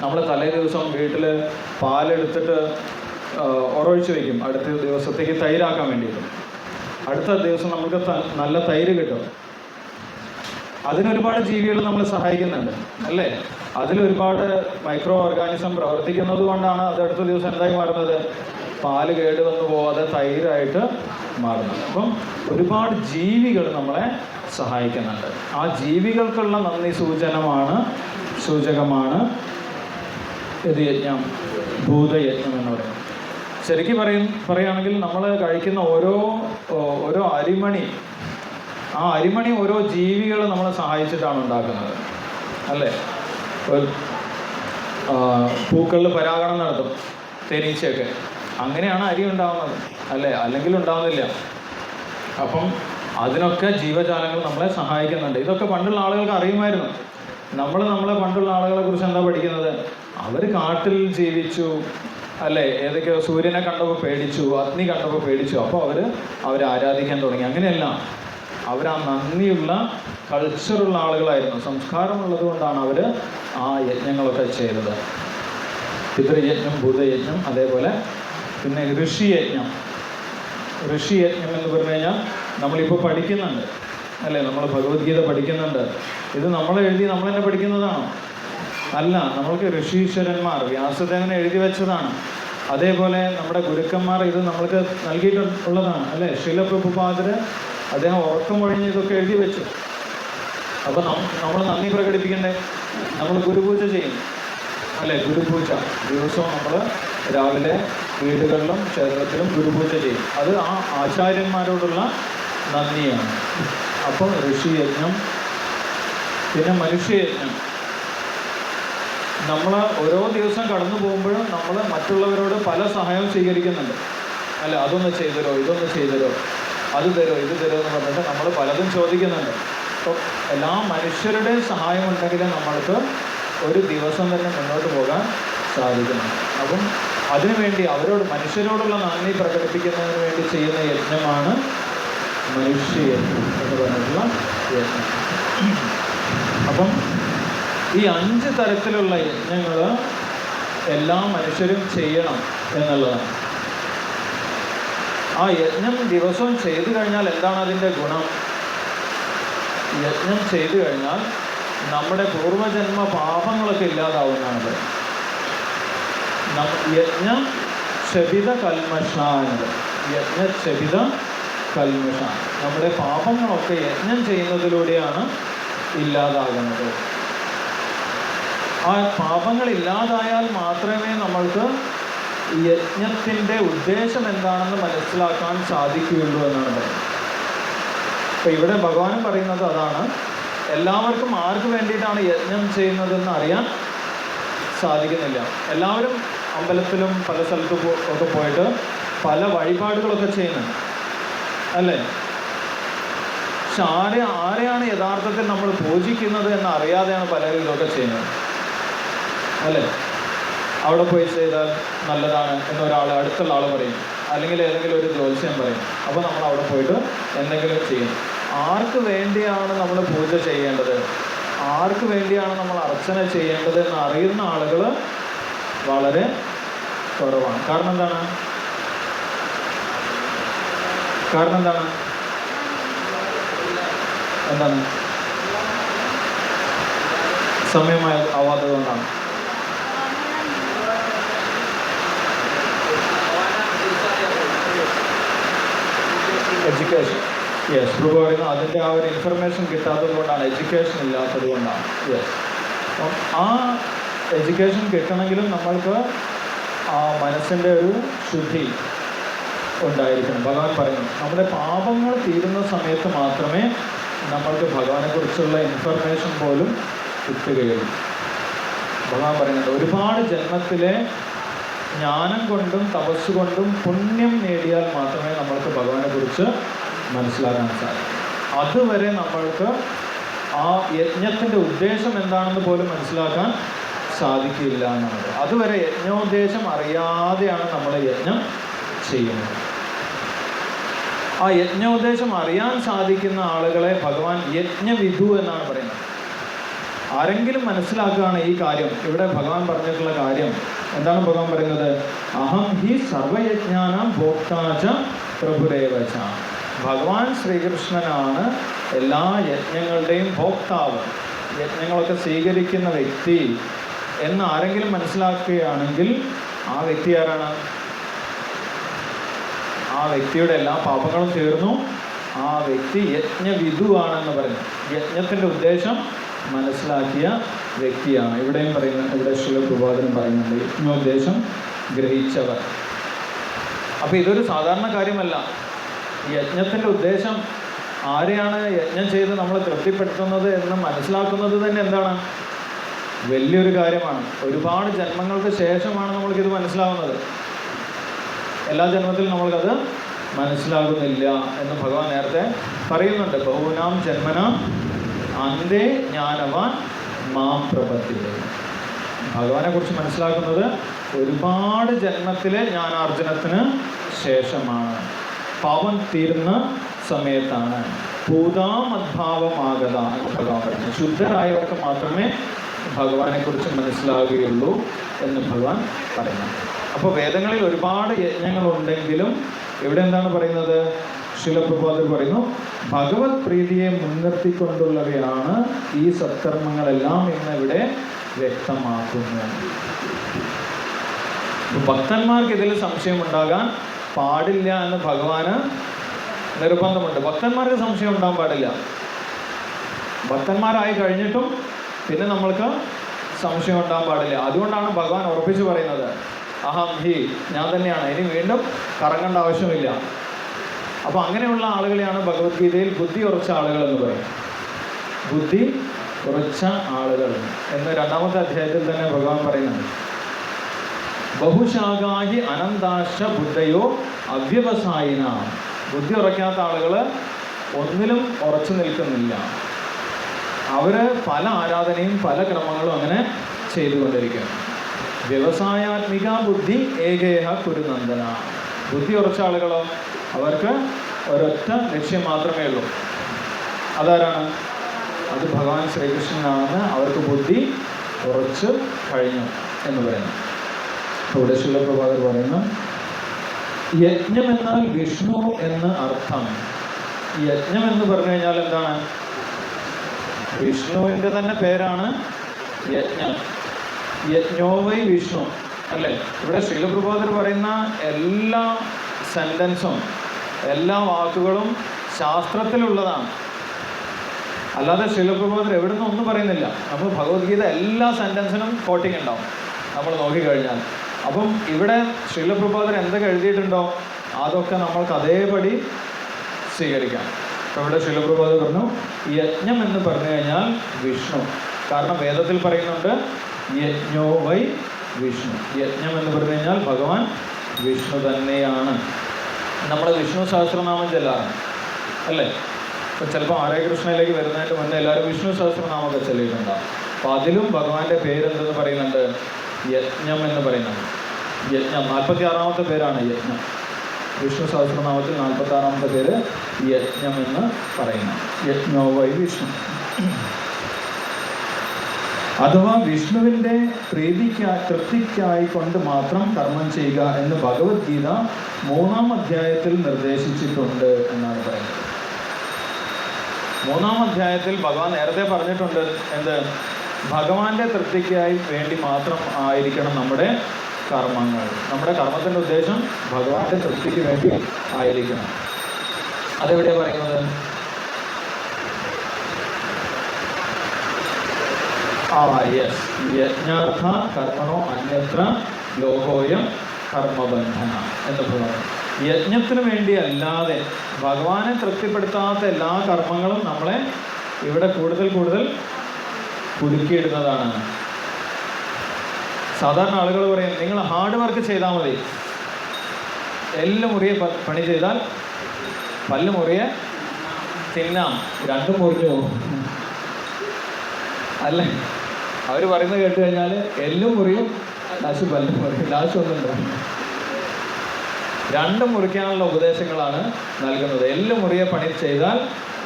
നമ്മൾ തലേ ദിവസം വീട്ടിൽ പാലെടുത്തിട്ട് ഉറൊഴിച്ച് വയ്ക്കും, അടുത്ത ദിവസത്തേക്ക് തൈരാക്കാൻ വേണ്ടിയിട്ട്. അടുത്ത ദിവസം നമുക്ക് നല്ല തൈര് കിട്ടും. അതിനൊരുപാട് ജീവികൾ നമ്മളെ സഹായിക്കുന്നുണ്ട്, അല്ലേ? അതിലൊരുപാട് മൈക്രോ ഓർഗാനിസം പ്രവർത്തിക്കുന്നത് കൊണ്ടാണ് അത് അടുത്ത ദിവസം എന്തായി മാറുന്നത്? പാല് കേടുവന്നു പോവാതെ തൈരായിട്ട് മാറുന്നത്. അപ്പം ഒരുപാട് ജീവികൾ നമ്മളെ സഹായിക്കുന്നുണ്ട്. ആ ജീവികൾക്കുള്ള നന്ദി സൂചകമാണ് യജ്ഞം, ഭൂതയജ്ഞം എന്ന് പറയുന്നത്. ശരിക്കും പറയുകയാണെങ്കിൽ നമ്മൾ കഴിക്കുന്ന ഓരോ അരിമണി, ആ അരിമണി ഓരോ ജീവികൾ നമ്മളെ സഹായിച്ചിട്ടാണ് ഉണ്ടാക്കുന്നത്, അല്ലേ? പൂക്കളിൽ പരാഗണം നടത്തും തേനീച്ചയൊക്കെ, അങ്ങനെയാണ് അരി ഉണ്ടാവുന്നത്, അല്ലേ? അല്ലെങ്കിൽ ഉണ്ടാവുന്നില്ല. അപ്പം അതിനൊക്കെ ജീവജാലങ്ങൾ നമ്മളെ സഹായിക്കുന്നുണ്ട്. ഇതൊക്കെ പണ്ടുള്ള ആളുകൾക്ക് അറിയുമായിരുന്നു. നമ്മളെ പണ്ടുള്ള ആളുകളെ കുറിച്ച് എന്താ പഠിക്കുന്നത്? അവർ കാട്ടിൽ ജീവിച്ചു, അല്ലേ? ഏതൊക്കെയോ സൂര്യനെ കണ്ടപ്പോൾ പേടിച്ചു, അഗ്നി കണ്ടപ്പോൾ പേടിച്ചു. അപ്പോൾ അവരെ ആരാധിക്കാൻ തുടങ്ങി. അങ്ങനെയല്ല, അവർ ആ നന്ദിയുള്ള കൾച്ചറുള്ള ആളുകളായിരുന്നു. സംസ്കാരമുള്ളത് കൊണ്ടാണ് അവർ ആ യജ്ഞങ്ങളൊക്കെ ചെയ്തത്. പിതൃയജ്ഞം, ഭൂതയജ്ഞം, അതേപോലെ പിന്നെ ഋഷിയജ്ഞം. ഋഷിയജ്ഞം എന്ന് പറഞ്ഞു കഴിഞ്ഞാൽ നമ്മളിപ്പോൾ പഠിക്കുന്നുണ്ട്, അല്ലേ? നമ്മൾ ഭഗവത്ഗീത പഠിക്കുന്നുണ്ട്. ഇത് നമ്മൾ തന്നെ പഠിക്കുന്നതാണോ? അല്ല, നമ്മൾക്ക് ഋഷീശ്വരന്മാർ, വ്യാസദേവൻ എഴുതി വെച്ചതാണ്. അതേപോലെ നമ്മുടെ ഗുരുക്കന്മാർ ഇത് നമ്മൾക്ക് നൽകിയിട്ടുള്ളതാണ്, അല്ലേ? ശീലപ്രഭുപാദര് അദ്ദേഹം ഉറക്കമൊഴിഞ്ഞ് ഇതൊക്കെ എഴുതി വെച്ചു. അപ്പോൾ നമ്മൾ നന്ദി പ്രകടിപ്പിക്കണ്ടേ? നമ്മൾ ഗുരുപൂജ ചെയ്യും, അല്ലേ? ഗുരുപൂജ ദിവസവും നമ്മൾ രാവിലെ വീടുകളിലും ക്ഷേത്രത്തിലും ഗുരുപൂജ ചെയ്യും. അത് ആ ആചാര്യന്മാരോടുള്ള നന്ദിയാണ്. അപ്പോൾ ഋഷിയജ്ഞം, പിന്നെ മനുഷ്യയജ്ഞം. നമ്മൾ ഓരോ ദിവസം കടന്നു പോകുമ്പോഴും നമ്മൾ മറ്റുള്ളവരോട് പല സഹായവും സ്വീകരിക്കുന്നുണ്ട്, അല്ല? അതൊന്ന് ചെയ്തരോ, ഇതൊന്ന് ചെയ്തരോ, അത് തരോ, ഇത് തരോ എന്ന് പറഞ്ഞിട്ട് നമ്മൾ പലതും ചോദിക്കുന്നുണ്ട്. അപ്പോൾ എല്ലാ മനുഷ്യരുടെയും സഹായം ഉണ്ടെങ്കിൽ നമ്മൾക്ക് ഒരു ദിവസം തന്നെ മുന്നോട്ട് പോകാൻ സാധിക്കുന്നുണ്ട്. അപ്പം അതിനുവേണ്ടി മനുഷ്യരോടുള്ള നന്ദി പ്രകടിപ്പിക്കുന്നതിന് വേണ്ടി ചെയ്യുന്ന യജ്ഞമാണ് മനുഷ്യയജ്ഞം എന്ന് പറഞ്ഞിട്ടുള്ള യജ്ഞം. അപ്പം ഈ 5 തരത്തിലുള്ള യജ്ഞങ്ങൾ എല്ലാ മനുഷ്യരും ചെയ്യണം എന്നുള്ളതാണ്. ആ യജ്ഞം ദിവസവും ചെയ്തു കഴിഞ്ഞാൽ എന്താണ് അതിൻ്റെ ഗുണം? യജ്ഞം ചെയ്തു കഴിഞ്ഞാൽ നമ്മുടെ പൂർവജന്മ പാപങ്ങളൊക്കെ ഇല്ലാതാവുന്നതാണ്. യജ്ഞം ക്ഷപിത കൽമഷാനുണ്ട്. യജ്ഞക്ഷപിത കൽമഷ, നമ്മുടെ പാപങ്ങളൊക്കെ യജ്ഞം ചെയ്യുന്നതിലൂടെയാണ് ഇല്ലാതാകുന്നത്. ആ പാപങ്ങൾ ഇല്ലാതായാൽ മാത്രമേ നമ്മൾക്ക് യജ്ഞത്തിൻ്റെ ഉദ്ദേശം എന്താണെന്ന് മനസ്സിലാക്കാൻ സാധിക്കുകയുള്ളൂ എന്നാണ് പറയുന്നത്. അപ്പോൾ ഇവിടെ ഭഗവാനും പറയുന്നത് അതാണ്. എല്ലാവർക്കും ആർക്ക് വേണ്ടിയിട്ടാണ് യജ്ഞം ചെയ്യുന്നതെന്ന് അറിയാൻ സാധിക്കുന്നില്ല. എല്ലാവരും അമ്പലത്തിലും പല സ്ഥലത്തും ഒക്കെ പോയിട്ട് പല വഴിപാടുകളൊക്കെ ചെയ്യുന്നുണ്ട്, അല്ലേ? പക്ഷെ ആരെയാണ് യഥാർത്ഥത്തിൽ നമ്മൾ പൂജിക്കുന്നത് എന്ന് അറിയാതെയാണ് പലരും ഇതൊക്കെ ചെയ്യുന്നത്, അല്ലേ? അവിടെ പോയി ചെയ്താൽ നല്ലതാണ് എന്നൊരാൾ, അടുത്തുള്ള ആൾ പറയും, അല്ലെങ്കിൽ ഏതെങ്കിലും ഒരു ജ്യോത്സ്യം പറയും. അപ്പോൾ നമ്മൾ അവിടെ പോയിട്ട് എന്തെങ്കിലും ചെയ്യും. ആർക്ക് വേണ്ടിയാണ് നമ്മൾ പൂജ ചെയ്യേണ്ടത്? ആർക്ക് വേണ്ടിയാണ് നമ്മൾ അർച്ചന ചെയ്യേണ്ടത് എന്ന് അറിയുന്ന ആളുകൾ വളരെ കുറവാണ്. കാരണം എന്താണ്? എന്താണ്? സമയമായി ആവാത്തത് കൊണ്ടാണ്. എഡ്യൂക്കേഷൻ, യെസ്, പ്രഭു പറയുന്നു അതിൻ്റെ ആ ഒരു ഇൻഫർമേഷൻ കിട്ടാത്തത് കൊണ്ടാണ്, എഡ്യൂക്കേഷൻ ഇല്ലാത്തത് കൊണ്ടാണ്. യെസ്, അപ്പം ആ എഡ്യൂക്കേഷൻ കിട്ടണമെങ്കിലും നമ്മൾക്ക് ആ മനസ്സിൻ്റെ ഒരു ശുദ്ധി ഉണ്ടായിരിക്കണം. ഭഗവാൻ പറയുന്നു നമ്മുടെ പാപങ്ങൾ തീരുന്ന സമയത്ത് മാത്രമേ നമ്മൾക്ക് ഭഗവാനെക്കുറിച്ചുള്ള ഇൻഫർമേഷൻ പോലും കിട്ടുകയുള്ളൂ. ഭഗവാൻ പറയുന്നുണ്ട് ഒരുപാട് ജന്മത്തിലെ ജ്ഞാനം കൊണ്ടും തപസ് കൊണ്ടും പുണ്യം നേടിയാൽ മാത്രമേ നമ്മൾക്ക് ഭഗവാനെക്കുറിച്ച് മനസ്സിലാക്കാൻ സാധിക്കും. അതുവരെ നമ്മൾക്ക് ആ യജ്ഞത്തിൻ്റെ ഉദ്ദേശം എന്താണെന്ന് പോലും മനസ്സിലാക്കാൻ സാധിക്കില്ല എന്നുള്ളത്. അതുവരെ യജ്ഞോദ്ദേശം അറിയാതെയാണ് നമ്മൾ യജ്ഞം ചെയ്യുന്നത്. ആ യജ്ഞോദ്ദേശം അറിയാൻ സാധിക്കുന്ന ആളുകളെ ഭഗവാൻ യജ്ഞവിധു എന്നാണ് പറയുന്നത്. ആരെങ്കിലും മനസ്സിലാക്കുകയാണ് ഈ കാര്യം, ഇവിടെ ഭഗവാൻ പറഞ്ഞിട്ടുള്ള കാര്യം എന്താണ് ഭഗവാൻ പറയുന്നത്? അഹം ഹി സർവയജ്ഞാനാം ഭോക്താച പ്രഭുരേവച. ഭഗവാൻ ശ്രീകൃഷ്ണനാണ് എല്ലാ യജ്ഞങ്ങളുടെയും ഭോക്താവ്, യജ്ഞങ്ങളൊക്കെ സ്വീകരിക്കുന്ന വ്യക്തി എന്ന് ആരെങ്കിലും മനസ്സിലാക്കുകയാണെങ്കിൽ ആ വ്യക്തി ആരാണ്? ആ വ്യക്തിയുടെ എല്ലാ പാപങ്ങളും തീർന്നു. ആ വ്യക്തി യജ്ഞവിധുവാണെന്ന് പറയുന്നു. യജ്ഞത്തിൻ്റെ ഉദ്ദേശം മനസ്സിലാക്കിയ വ്യക്തിയാണ്. ഇവിടെയും പറയുന്നത്, ഇവിടെ ശ്രീല പ്രഭാതനും പറയുന്നുണ്ട് യജ്ഞോദ്ദേശം ഗ്രഹിച്ചവർ. അപ്പോൾ ഇതൊരു സാധാരണ കാര്യമല്ല. യജ്ഞത്തിൻ്റെ ഉദ്ദേശം ആരെയാണ് യജ്ഞം ചെയ്ത് നമ്മൾ തൃപ്തിപ്പെടുത്തുന്നത് എന്ന് മനസ്സിലാക്കുന്നത് തന്നെ എന്താണ്? വലിയൊരു കാര്യമാണ്. ഒരുപാട് ജന്മങ്ങൾക്ക് ശേഷമാണ് നമ്മൾക്കിത് മനസ്സിലാവുന്നത്. എല്ലാ ജന്മത്തിലും നമ്മൾക്കത് മനസ്സിലാകുന്നില്ല എന്ന് ഭഗവാൻ നേരത്തെ പറയുന്നുണ്ട്. ബഹൂനാം ജന്മനാം അന്തേ ജ്ഞാനവാൻ മാം പ്രപദ്യതേ. ഭഗവാനെ കുറിച്ച് മനസ്സിലാക്കുന്നത് ഒരുപാട് ജന്മത്തിലെ ജ്ഞാനാർജനത്തിന് ശേഷമാണ്, പാപം തീരുന്ന സമയത്താണ്. ഭൂതാമദ്ഭാവമാകത എന്ന് ഭഗവാൻ പറഞ്ഞു. ശുദ്ധരായവർക്ക് മാത്രമേ ഭഗവാനെ കുറിച്ച് മനസ്സിലാകുകയുള്ളൂ എന്ന് ഭഗവാൻ പറയുന്നു. അപ്പോൾ വേദങ്ങളിൽ ഒരുപാട് യജ്ഞങ്ങളുണ്ടെങ്കിലും ഇവിടെ എന്താണ് പറയുന്നത്? ശിലപ്രഭാതർ പറയുന്നു ഭഗവത് പ്രീതിയെ മുൻനിർത്തിക്കൊണ്ടുള്ളവയാണ് ഈ സത്കർമ്മങ്ങളെല്ലാം എന്നിവിടെ വ്യക്തമാക്കുന്നു. ഭക്തന്മാർക്ക് ഇതിൽ സംശയം ഉണ്ടാകാൻ പാടില്ല എന്ന് ഭഗവാന് നിർബന്ധമുണ്ട്. ഭക്തന്മാർക്ക് സംശയം ഉണ്ടാകാൻ പാടില്ല. ഭക്തന്മാരായി കഴിഞ്ഞിട്ടും പിന്നെ നമ്മൾക്ക് സംശയം ഉണ്ടാകാൻ പാടില്ല. അതുകൊണ്ടാണ് ഭഗവാൻ ഉറപ്പിച്ച് പറയുന്നത് അഹം ഹി, ഞാൻ തന്നെയാണ്, ഇനി വീണ്ടും കറങ്ങേണ്ട ആവശ്യമില്ല. അപ്പോൾ അങ്ങനെയുള്ള ആളുകളെയാണ് ഭഗവത്ഗീതയിൽ ബുദ്ധി ഉറച്ച ആളുകൾ എന്ന് പറയും. ബുദ്ധി ഉറച്ച ആളുകൾ എന്ന് 2-ാമത്തെ അധ്യായത്തിൽ തന്നെ ഭഗവാൻ പറയുന്നുണ്ട്. ബഹുശാഖാഹി അനന്താശ ബുദ്ധയോ അവ്യവസായിന. ബുദ്ധി ഉറയ്ക്കാത്ത ആളുകൾ ഒന്നിലും ഉറച്ചു നിൽക്കുന്നില്ല. അവർ പല ആരാധനയും പല ക്രമങ്ങളും അങ്ങനെ ചെയ്തുകൊണ്ടിരിക്കും. വ്യവസായാത്മിക ബുദ്ധി ഏകേഹ കുരുനന്ദന. ബുദ്ധി ഉറച്ച ആളുകളോ അവർക്ക് ഒരൊറ്റ ലക്ഷ്യം മാത്രമേ ഉള്ളൂ. അതാരാണ്? അത് ഭഗവാൻ ശ്രീകൃഷ്ണനാണെന്ന് അവർക്ക് ബുദ്ധി ഉറച്ച് കഴിഞ്ഞു എന്ന് പറയുന്നു. ഇവിടെ ശിലപ്രഭാകർ പറയുന്നു യജ്ഞം എന്നാൽ വിഷ്ണു എന്ന് അർത്ഥം. യജ്ഞം എന്ന് പറഞ്ഞു കഴിഞ്ഞാൽ എന്താണ്? വിഷ്ണുവിൻ്റെ തന്നെ പേരാണ് യജ്ഞം. യജ്ഞോവൈ വിഷ്ണു അല്ലേ? ഇവിടെ ശിലപ്രഭാകർ പറയുന്ന എല്ലാ സെൻറ്റൻസും എല്ലാ വാക്കുകളും ശാസ്ത്രത്തിലുള്ളതാണ്. അല്ലാതെ ശിലപ്രഭാകർ എവിടെ നിന്നും ഒന്നും പറയുന്നില്ല. നമ്മൾ ഭഗവത്ഗീത എല്ലാ സെൻറ്റൻസിനും കോട്ടിങ് ഉണ്ടാവും നമ്മൾ നോക്കിക്കഴിഞ്ഞാൽ. അപ്പം ഇവിടെ ശിലപ്രഭാകർ എന്തൊക്കെ എഴുതിയിട്ടുണ്ടോ അതൊക്കെ നമ്മൾക്ക് അതേപടി സ്വീകരിക്കാം. അപ്പോൾ ഇവിടെ ശിലപ്രഭാകർ പറഞ്ഞു യജ്ഞം എന്ന് പറഞ്ഞു കഴിഞ്ഞാൽ വിഷ്ണു. കാരണം വേദത്തിൽ പറയുന്നുണ്ട് യജ്ഞോ വൈ വിഷ്ണു. യജ്ഞം എന്ന് പറഞ്ഞു കഴിഞ്ഞാൽ ഭഗവാൻ വിഷ്ണു തന്നെയാണ്. നമ്മൾ വിഷ്ണു സഹസ്രനാമം ചെല്ലാറുണ്ട് അല്ലേ? ഇപ്പം ചിലപ്പോൾ ഹരേ കൃഷ്ണയിലേക്ക് വരുന്നതിന് മുന്നേ എല്ലാവരും വിഷ്ണു സഹസ്രനാമമൊക്കെ ചൊല്ലിയിട്ടുണ്ടാകും. അപ്പോൾ അതിലും ഭഗവാന്റെ പേരെന്തെന്ന് പറയുന്നുണ്ട്? യജ്ഞം എന്ന് പറയുന്നുണ്ട്. യജ്ഞം 46-ാമത്തെ പേരാണ് യജ്ഞം. വിഷ്ണു സഹസ്രനാമത്തിൽ 46-ാമത്തെ പേര് യജ്ഞം എന്ന് പറയുന്നു. യജ്ഞോ വൈ വിഷ്ണു. അഥവാ വിഷ്ണുവിൻ്റെ തൃപ്തിക്കായി കൊണ്ട് മാത്രം കർമ്മം ചെയ്യുക എന്ന് ഭഗവത്ഗീത 3-ാം അധ്യായത്തിൽ നിർദ്ദേശിച്ചിട്ടുണ്ട് എന്നാണ് പറയുന്നത്. 3-ാം അധ്യായത്തിൽ ഭഗവാൻ നേരത്തെ പറഞ്ഞിട്ടുണ്ട് എന്ത്? ഭഗവാന്റെ തൃപ്തിക്കായി വേണ്ടി മാത്രം ആയിരിക്കണം നമ്മുടെ കർമ്മങ്ങൾ. നമ്മുടെ കർമ്മത്തിൻ്റെ ഉദ്ദേശം ഭഗവാന്റെ തൃപ്തിക്ക് വേണ്ടി ആയിരിക്കണം. അതെവിടെയാണ് പറയുന്നത്? യെസ്, യജ്ഞാർത്ഥ കർമ്മണോ അന്യത്ര ലോകോയം കർമ്മബന്ധന എന്ന് പറയുന്നത്. യജ്ഞത്തിന് വേണ്ടി അല്ലാതെ ഭഗവാനെ തൃപ്തിപ്പെടുത്താത്ത എല്ലാ കർമ്മങ്ങളും നമ്മളെ ഇവിടെ കൂടുതൽ കൂടുതൽ കുടുക്കിയിടുന്നതാണ്. സാധാരണ ആളുകൾ പറയും, നിങ്ങൾ ഹാർഡ് വർക്ക് ചെയ്താൽ മതി, എല്ലാം മുറിയെ പണി ചെയ്താൽ പല്ല് മുറിയെ തിന്നാം, രണ്ടും മുറിഞ്ഞു പോകും. അല്ലേ? അവർ പറയുന്നത് കേട്ട് കഴിഞ്ഞാൽ എല്ലും മുറിയും ലാശ് പല്ലും മുറിയും, ലാശ് ഒന്നും ഉണ്ടാവും. രണ്ടും മുറിക്കാനുള്ള ഉപദേശങ്ങളാണ് നൽകുന്നത്. എല്ലും മുറിയെ പണി ചെയ്താൽ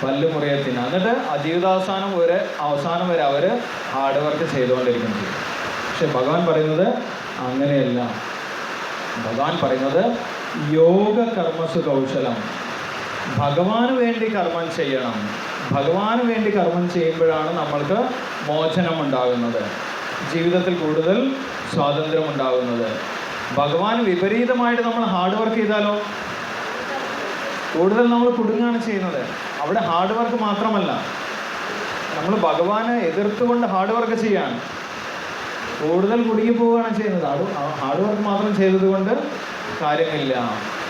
പല്ല് മുറിയെ തിന്നാം. എന്നിട്ട് ജീവിതാവസാനം വരെ അവർ ഹാർഡ് വർക്ക് ചെയ്തുകൊണ്ടിരിക്കുന്നത്. പക്ഷെ ഭഗവാൻ പറയുന്നത് അങ്ങനെയല്ല. ഭഗവാൻ പറയുന്നത് യോഗ കർമ്മസു കൗശലം. ഭഗവാന് വേണ്ടി കർമ്മം ചെയ്യണം. ഭഗവാന് വേണ്ടി കർമ്മം ചെയ്യുമ്പോഴാണ് നമ്മൾക്ക് മോചനം ഉണ്ടാകുന്നത്, ജീവിതത്തിൽ കൂടുതൽ സ്വാതന്ത്ര്യം ഉണ്ടാകുന്നത്. ഭഗവാന് വിപരീതമായിട്ട് നമ്മൾ ഹാർഡ് വർക്ക് ചെയ്താലോ കൂടുതൽ നമ്മൾ കുടുങ്ങാണ് ചെയ്യുന്നത്. അവിടെ ഹാർഡ് വർക്ക് മാത്രമല്ല, നമ്മൾ ഭഗവാനെ എതിർത്തുകൊണ്ട് ഹാർഡ് വർക്ക് ചെയ്യാണ്, കൂടുതൽ കുടുങ്ങി പോവുകയാണ് ചെയ്യുന്നത്. ഹാർഡ് വർക്ക് മാത്രം ചെയ്തത് കൊണ്ട് കാര്യമില്ല.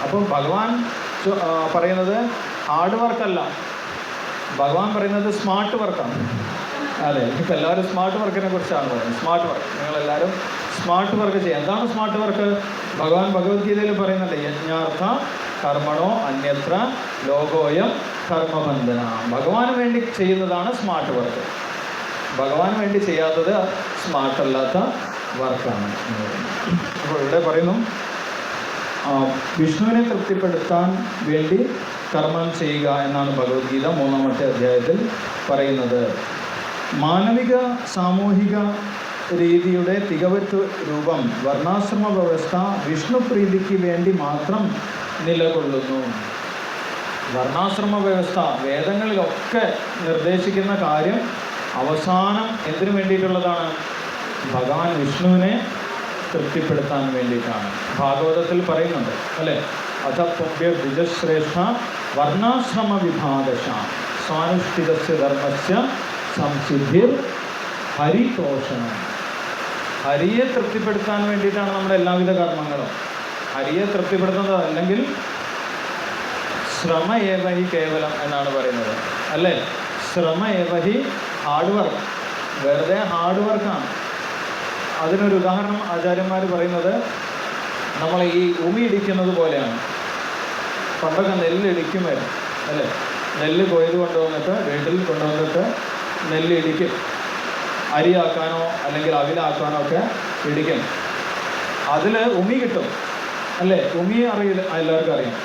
അപ്പം ഭഗവാൻ പറയുന്നത് ഹാർഡ് വർക്കല്ല, ഭഗവാൻ പറയുന്നത് സ്മാർട്ട് വർക്കാണ്. അതെ, ഇപ്പം എല്ലാവരും സ്മാർട്ട് വർക്കിനെ കുറിച്ചാണ് പറയുന്നത്. സ്മാർട്ട് വർക്ക്, നിങ്ങളെല്ലാവരും സ്മാർട്ട് വർക്ക് ചെയ്യാം. എന്താണ് സ്മാർട്ട് വർക്ക്? ഭഗവാൻ ഭഗവത്ഗീതയിൽ പറയുന്നുണ്ട്, യജ്ഞാർത്ഥ കർമ്മണോ അന്യത്ര ലോകോയം കർമ്മബന്ധന. ഭഗവാന് വേണ്ടി ചെയ്യുന്നതാണ് സ്മാർട്ട് വർക്ക്. ഭഗവാന് വേണ്ടി ചെയ്യാത്തത് സ്മാർട്ടല്ലാത്ത വർക്കാണ്. അപ്പോൾ ഇവിടെ പറയുന്നു, വിഷ്ണുവിനെ തൃപ്തിപ്പെടുത്താൻ വേണ്ടി കർമ്മം ചെയ്യുക എന്നാണ് ഭഗവത്ഗീത 3-ാമത്തെ അധ്യായത്തിൽ പറയുന്നത്. മാനവിക സാമൂഹിക രീതിയുടെ തികവറ്റ് രൂപം വർണ്ണാശ്രമ വ്യവസ്ഥ വിഷ്ണു പ്രീതിക്ക് വേണ്ടി മാത്രം നിലകൊള്ളുന്നു. വർണ്ണാശ്രമ വ്യവസ്ഥ വേദങ്ങളിലൊക്കെ നിർദ്ദേശിക്കുന്ന കാര്യം അവസാനം എന്തിനു വേണ്ടിയിട്ടുള്ളതാണ്? ഭഗവാൻ വിഷ്ണുവിനെ തൃപ്തിപ്പെടുത്താൻ വേണ്ടിയിട്ടാണ്. ഭാഗവതത്തിൽ പറയുന്നുണ്ട് അല്ലേ, അഥ പുണ്യ ദ്വിജശ്രേഷ്ഠ വർണ്ണാശ്രമ വിഭാഗശ സ്വാനുഷ്ഠിതസ്യ ധർമ്മസ്യ സംസിദ്ധിർ ഹരിതോഷണം. ഹരിയെ തൃപ്തിപ്പെടുത്താൻ വേണ്ടിയിട്ടാണ് നമ്മുടെ എല്ലാവിധ കർമ്മങ്ങളും. ഹരിയെ തൃപ്തിപ്പെടുത്തുന്നത് അല്ലെങ്കിൽ ശ്രമ ഏവഹി കേവലം എന്നാണ് പറയുന്നത് അല്ലേ. ശ്രമ ഏവഹി ഹാർഡ് വർക്ക്, വെറുതെ ഹാർഡ് വർക്കാണ്. അതിനൊരു ഉദാഹരണം ആചാര്യന്മാർ പറയുന്നത് നമ്മൾ ഈ ഉമി ഇടിക്കുന്നത് പോലെയാണ്. പണ്ടൊക്കെ നെല്ല് ഇടിക്കുമായിരുന്നു അല്ലേ. നെല്ല് കൊയ്ത് കൊണ്ടുവന്നിട്ട് വീട്ടിൽ കൊണ്ടുവന്നിട്ട് നെല്ല് ഇടിക്കും. അരിയാക്കാനോ അല്ലെങ്കിൽ അവിലാക്കാനോ ഒക്കെ ഇടിക്കും. അതിൽ ഉമി കിട്ടും അല്ലേ. ഉമി അറിയില്ല, എല്ലാവർക്കും അറിയാം.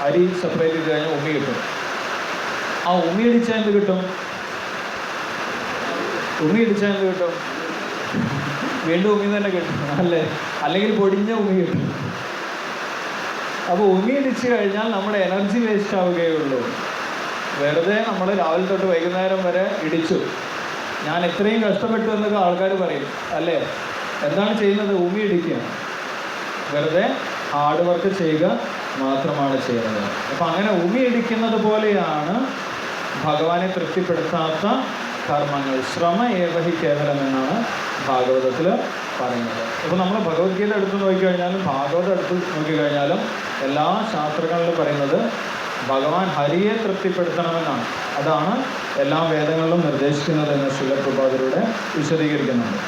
അരി സെപ്പറേറ്റ് ചെയ്ത് കഴിഞ്ഞാൽ ഉമി കിട്ടും. ആ ഉമി ഇടിച്ചാൽ എന്ത് കിട്ടും? ഉമി ഇടിച്ചാൽ എന്ത് കിട്ടും? വീണ്ടും ഉമി തന്നെ കിട്ടും അല്ലേ. അല്ലെങ്കിൽ പൊടിഞ്ഞ ഉമി കിട്ടും. അപ്പോൾ ഉമി ഇടിച്ചു കഴിഞ്ഞാൽ നമ്മുടെ എനർജി വേസ്റ്റ് ആവുകയുള്ളൂ. വെറുതെ നമ്മൾ രാവിലെ തൊട്ട് വൈകുന്നേരം വരെ ഇടിച്ചു, ഞാൻ ഇത്രയും കഷ്ടപ്പെട്ടു എന്നൊക്കെ ആൾക്കാർ പറയും അല്ലേ. എന്താണ് ചെയ്യുന്നത്? ഉമി ഇടിക്കുക, വെറുതെ ഹാർഡ് വർക്ക് ചെയ്യുക മാത്രമാണ് ചെയ്യുന്നത്. അപ്പം അങ്ങനെ ഉമി ഇടിക്കുന്നത് പോലെയാണ് ഭഗവാനെ തൃപ്തിപ്പെടുത്താത്ത കർമ്മങ്ങൾ. ശ്രമ ഏവഹി കേവലം എന്നാണ് ഭാഗവതത്തിൽ പറയുന്നത്. ഇപ്പോൾ നമ്മൾ ഭഗവത്ഗീത എടുത്ത് നോക്കിക്കഴിഞ്ഞാലും ഭാഗവതം എടുത്ത് നോക്കിക്കഴിഞ്ഞാലും എല്ലാ ശാസ്ത്രങ്ങളിലും പറയുന്നത് ഭഗവാൻ ഹരിയെ തൃപ്തിപ്പെടുത്തണമെന്നാണ്. അതാണ് എല്ലാ വേദങ്ങളിലും നിർദ്ദേശിക്കുന്നത് എന്ന് ശിലപ്രഭാതരുടെ വിശദീകരിക്കുന്നുണ്ട്.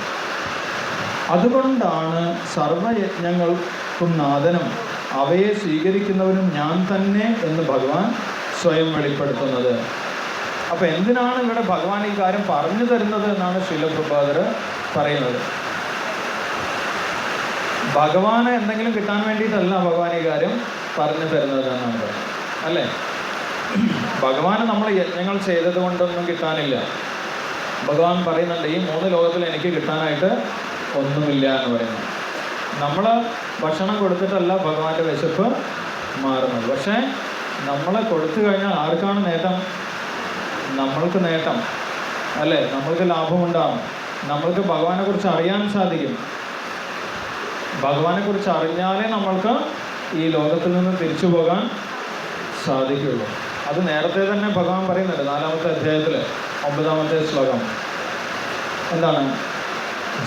അതുകൊണ്ടാണ് സർവയജ്ഞങ്ങൾക്കും നാഥനും അവയെ സ്വീകരിക്കുന്നവനും ഞാൻ തന്നെ എന്ന് ഭഗവാൻ സ്വയം വെളിപ്പെടുത്തുന്നത്. അപ്പം എന്തിനാണ് ഇവിടെ ഭഗവാൻ ഈ കാര്യം പറഞ്ഞു തരുന്നത് എന്നാണ് ശിലപ്രഭാതർ പറയുന്നത്. ഭഗവാന് എന്തെങ്കിലും കിട്ടാൻ വേണ്ടിയിട്ടല്ല ഭഗവാൻ ഈ കാര്യം പറഞ്ഞു തരുന്നത് എന്നാണ് പറയുന്നത് അല്ലേ. ഭഗവാന് നമ്മൾ യജ്ഞങ്ങൾ ചെയ്തത് കൊണ്ടൊന്നും കിട്ടാനില്ല. ഭഗവാൻ പറയുന്നുണ്ട് ഈ 3 ലോകത്തിൽ എനിക്ക് കിട്ടാനായിട്ട് ഒന്നുമില്ല എന്ന് പറയുന്നു. നമ്മൾ ഭക്ഷണം കൊടുത്തിട്ടല്ല ഭഗവാന്റെ വിശപ്പ് മാറുന്നത്. പക്ഷേ നമ്മൾ കൊടുത്തു കഴിഞ്ഞാൽ ആർക്കാണ് നേട്ടം? നമ്മൾക്ക് നേട്ടം അല്ലേ? നമ്മൾക്ക് ലാഭമുണ്ടാകും. നമ്മൾക്ക് ഭഗവാനെ കുറിച്ച് അറിയാൻ സാധിക്കും. ഭഗവാനെ കുറിച്ച് അറിഞ്ഞാലേ നമ്മൾക്ക് ഈ ലോകത്തിൽ നിന്ന് തിരിച്ചു പോകാൻ സാധിക്കുള്ളൂ. അത് നേരത്തെ തന്നെ ഭഗവാൻ പറയുന്നുണ്ട് 4-ാമത്തെ അധ്യായത്തിൽ 9-ാമത്തെ ശ്ലോകം. എന്താണ്?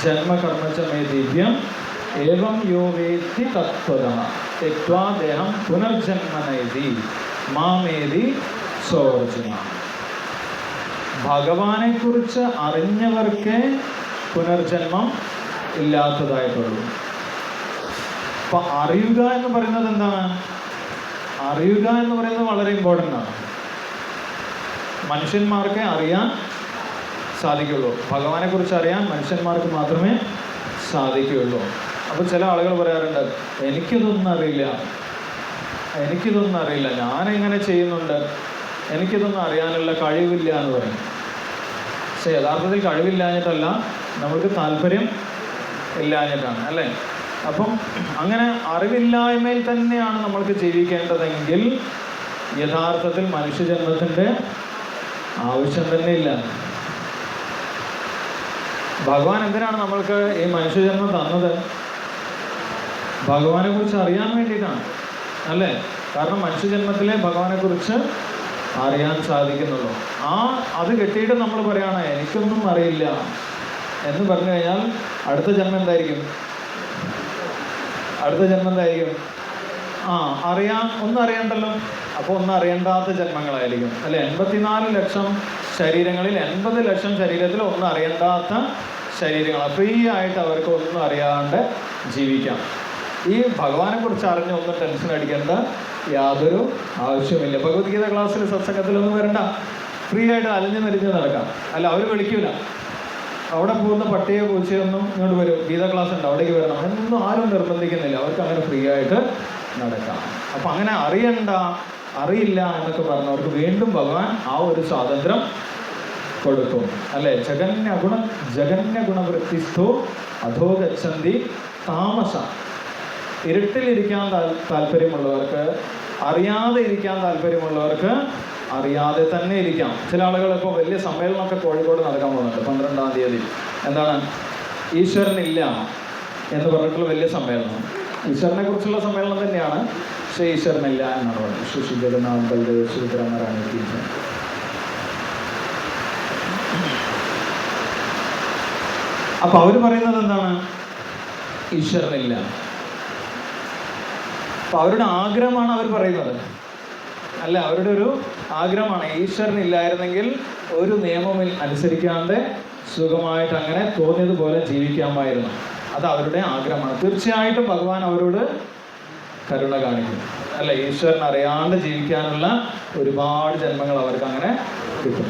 ജന്മകർമ്മച മേ ദിവ്യം ഏവം യോ വേത്തി തത്വതഃ ത്യക്ത്വാ ദേഹം പുനർജന്മനേതി മാമേതി സോർജുന. ഭഗവാനെ കുറിച്ച് അറിഞ്ഞവർക്ക് പുനർജന്മം ഇല്ലാത്തതായിട്ടുള്ളൂ. അപ്പൊ അറിയുക എന്ന് പറയുന്നത് എന്താണ്? അറിയുക എന്ന് പറയുന്നത് വളരെ ഇമ്പോർട്ടൻ്റ് ആണ്. മനുഷ്യന്മാർക്ക് അറിയാൻ സാധിക്കുള്ളൂ. ഭഗവാനെ കുറിച്ച് അറിയാൻ മനുഷ്യന്മാർക്ക് മാത്രമേ സാധിക്കുകയുള്ളൂ. അപ്പോൾ ചില ആളുകൾ പറയാറുണ്ട്, എനിക്കിതൊന്നും അറിയില്ല, ഞാനെങ്ങനെ ചെയ്യുന്നുണ്ട്, എനിക്കിതൊന്നും അറിയാനുള്ള കഴിവില്ല എന്ന് പറയും. പക്ഷെ യഥാർത്ഥത്തിൽ കഴിവില്ലാഞ്ഞിട്ടല്ല, നമ്മൾക്ക് താല്പര്യം ഇല്ലാഞ്ഞിട്ടാണ് അല്ലേ? അപ്പം അങ്ങനെ അറിവില്ലായ്മയിൽ തന്നെയാണ് നമ്മൾക്ക് ജീവിക്കേണ്ടതെങ്കിൽ യഥാർത്ഥത്തിൽ മനുഷ്യജന്മത്തിൻ്റെ ആവശ്യം തന്നെ ഇല്ല. ഭഗവാൻ എന്തിനാണ് നമ്മൾക്ക് ഈ മനുഷ്യജന്മം തന്നത്? ഭഗവാനെ കുറിച്ച് അറിയാൻ വേണ്ടിയിട്ടാണ് അല്ലേ? കാരണം മനുഷ്യജന്മത്തിലെ ഭഗവാനെ കുറിച്ച് അറിയാൻ സാധിക്കുന്നുള്ളൂ. അത് കിട്ടിയിട്ട് നമ്മൾ പറയുകയാണ് എനിക്കൊന്നും അറിയില്ല എന്ന് പറഞ്ഞു കഴിഞ്ഞാൽ അടുത്ത ജന്മം എന്തായിരിക്കും? ഒന്നും അറിയണ്ടല്ലോ. അപ്പോൾ ഒന്നും അറിയണ്ടാത്ത ജന്മങ്ങളായിരിക്കും അല്ലെ? 84 ലക്ഷം ശരീരങ്ങളിൽ 80 ലക്ഷം ശരീരത്തിൽ ഒന്നും അറിയണ്ടാത്ത ശരീരങ്ങളാണ്. ഫ്രീ ആയിട്ട് അവർക്ക് ഒന്നും അറിയാണ്ട് ജീവിക്കാം. ഈ ഭഗവാനെ കുറിച്ച് അറിഞ്ഞ് ഒന്നും ടെൻഷൻ അടിക്കേണ്ട യാതൊരു ആവശ്യമില്ല. ഭഗവത്ഗീത ക്ലാസ്സിൽ സത്സംഗത്തിലൊന്നും വരണ്ട, ഫ്രീ ആയിട്ട് അലഞ്ഞു നിരിഞ്ഞ് നടക്കാം. അല്ല, അവർ വിളിക്കൂല. അവിടെ പോകുന്ന പട്ടിയോ പൂച്ചയൊന്നും ഇങ്ങോട്ട് വരും, ഗീത ക്ലാസ് ഉണ്ട് അവിടേക്ക് വരണം എന്നൊന്നും ആരും നിർബന്ധിക്കുന്നില്ല. അവർക്ക് അങ്ങനെ ഫ്രീ ആയിട്ട് നടക്കാം. അപ്പം അങ്ങനെ അറിയില്ല എന്നൊക്കെ പറഞ്ഞവർക്ക് വീണ്ടും ഭഗവാൻ ആ ഒരു സ്വാതന്ത്ര്യം കൊടുക്കും അല്ലേ? ജഗന്യ ഗുണവൃത്തിസ്ഥോ അധോ ഗച്ഛന്തി താമസ. ഇരുട്ടിലിരിക്കാൻ താല്പര്യമുള്ളവർക്ക്, അറിയാതെ ഇരിക്കാൻ താല്പര്യമുള്ളവർക്ക് അറിയാതെ തന്നെ ഇരിക്കാം. ചില ആളുകൾ ഇപ്പോൾ വലിയ സമ്മേളനമൊക്കെ കോഴിക്കോട് നടക്കാൻ പോകുന്നുണ്ട് 12-ാം തീയതി. എന്താണ്? ഈശ്വരനില്ല എന്ന് പറഞ്ഞിട്ടുള്ള വലിയ സമ്മേളനം. ഈശ്വരനെ കുറിച്ചുള്ള സമ്മേളനം തന്നെയാണ്, പക്ഷേ ഈശ്വരനില്ല എന്നാണ് പറയുന്നത്. ശ്രീ ജഗന്നാഥ ബൽദേവ് സുഭദ്രാമരാണി ടീച്ചർ. അപ്പൊ അവർ പറയുന്നത് എന്താണ്? ഈശ്വരനില്ല. അപ്പൊ അവരുടെ ആഗ്രഹമാണ് അവർ പറയുന്നത് അല്ല, അവരുടെ ഒരു ആഗ്രഹമാണ്. ഈശ്വരനില്ലായിരുന്നെങ്കിൽ ഒരു നിയമം അനുസരിക്കാണ്ട് സുഖമായിട്ട് അങ്ങനെ തോന്നിയതുപോലെ ജീവിക്കാമായിരുന്നു. അത് അവരുടെ ആഗ്രഹമാണ്. തീർച്ചയായിട്ടും ഭഗവാൻ അവരോട് കരുണ കാണിക്കും അല്ല? ഈശ്വരൻ അറിയാണ്ട് ജീവിക്കാനുള്ള ഒരുപാട് ജന്മങ്ങൾ അവർക്ക് അങ്ങനെ കിട്ടും.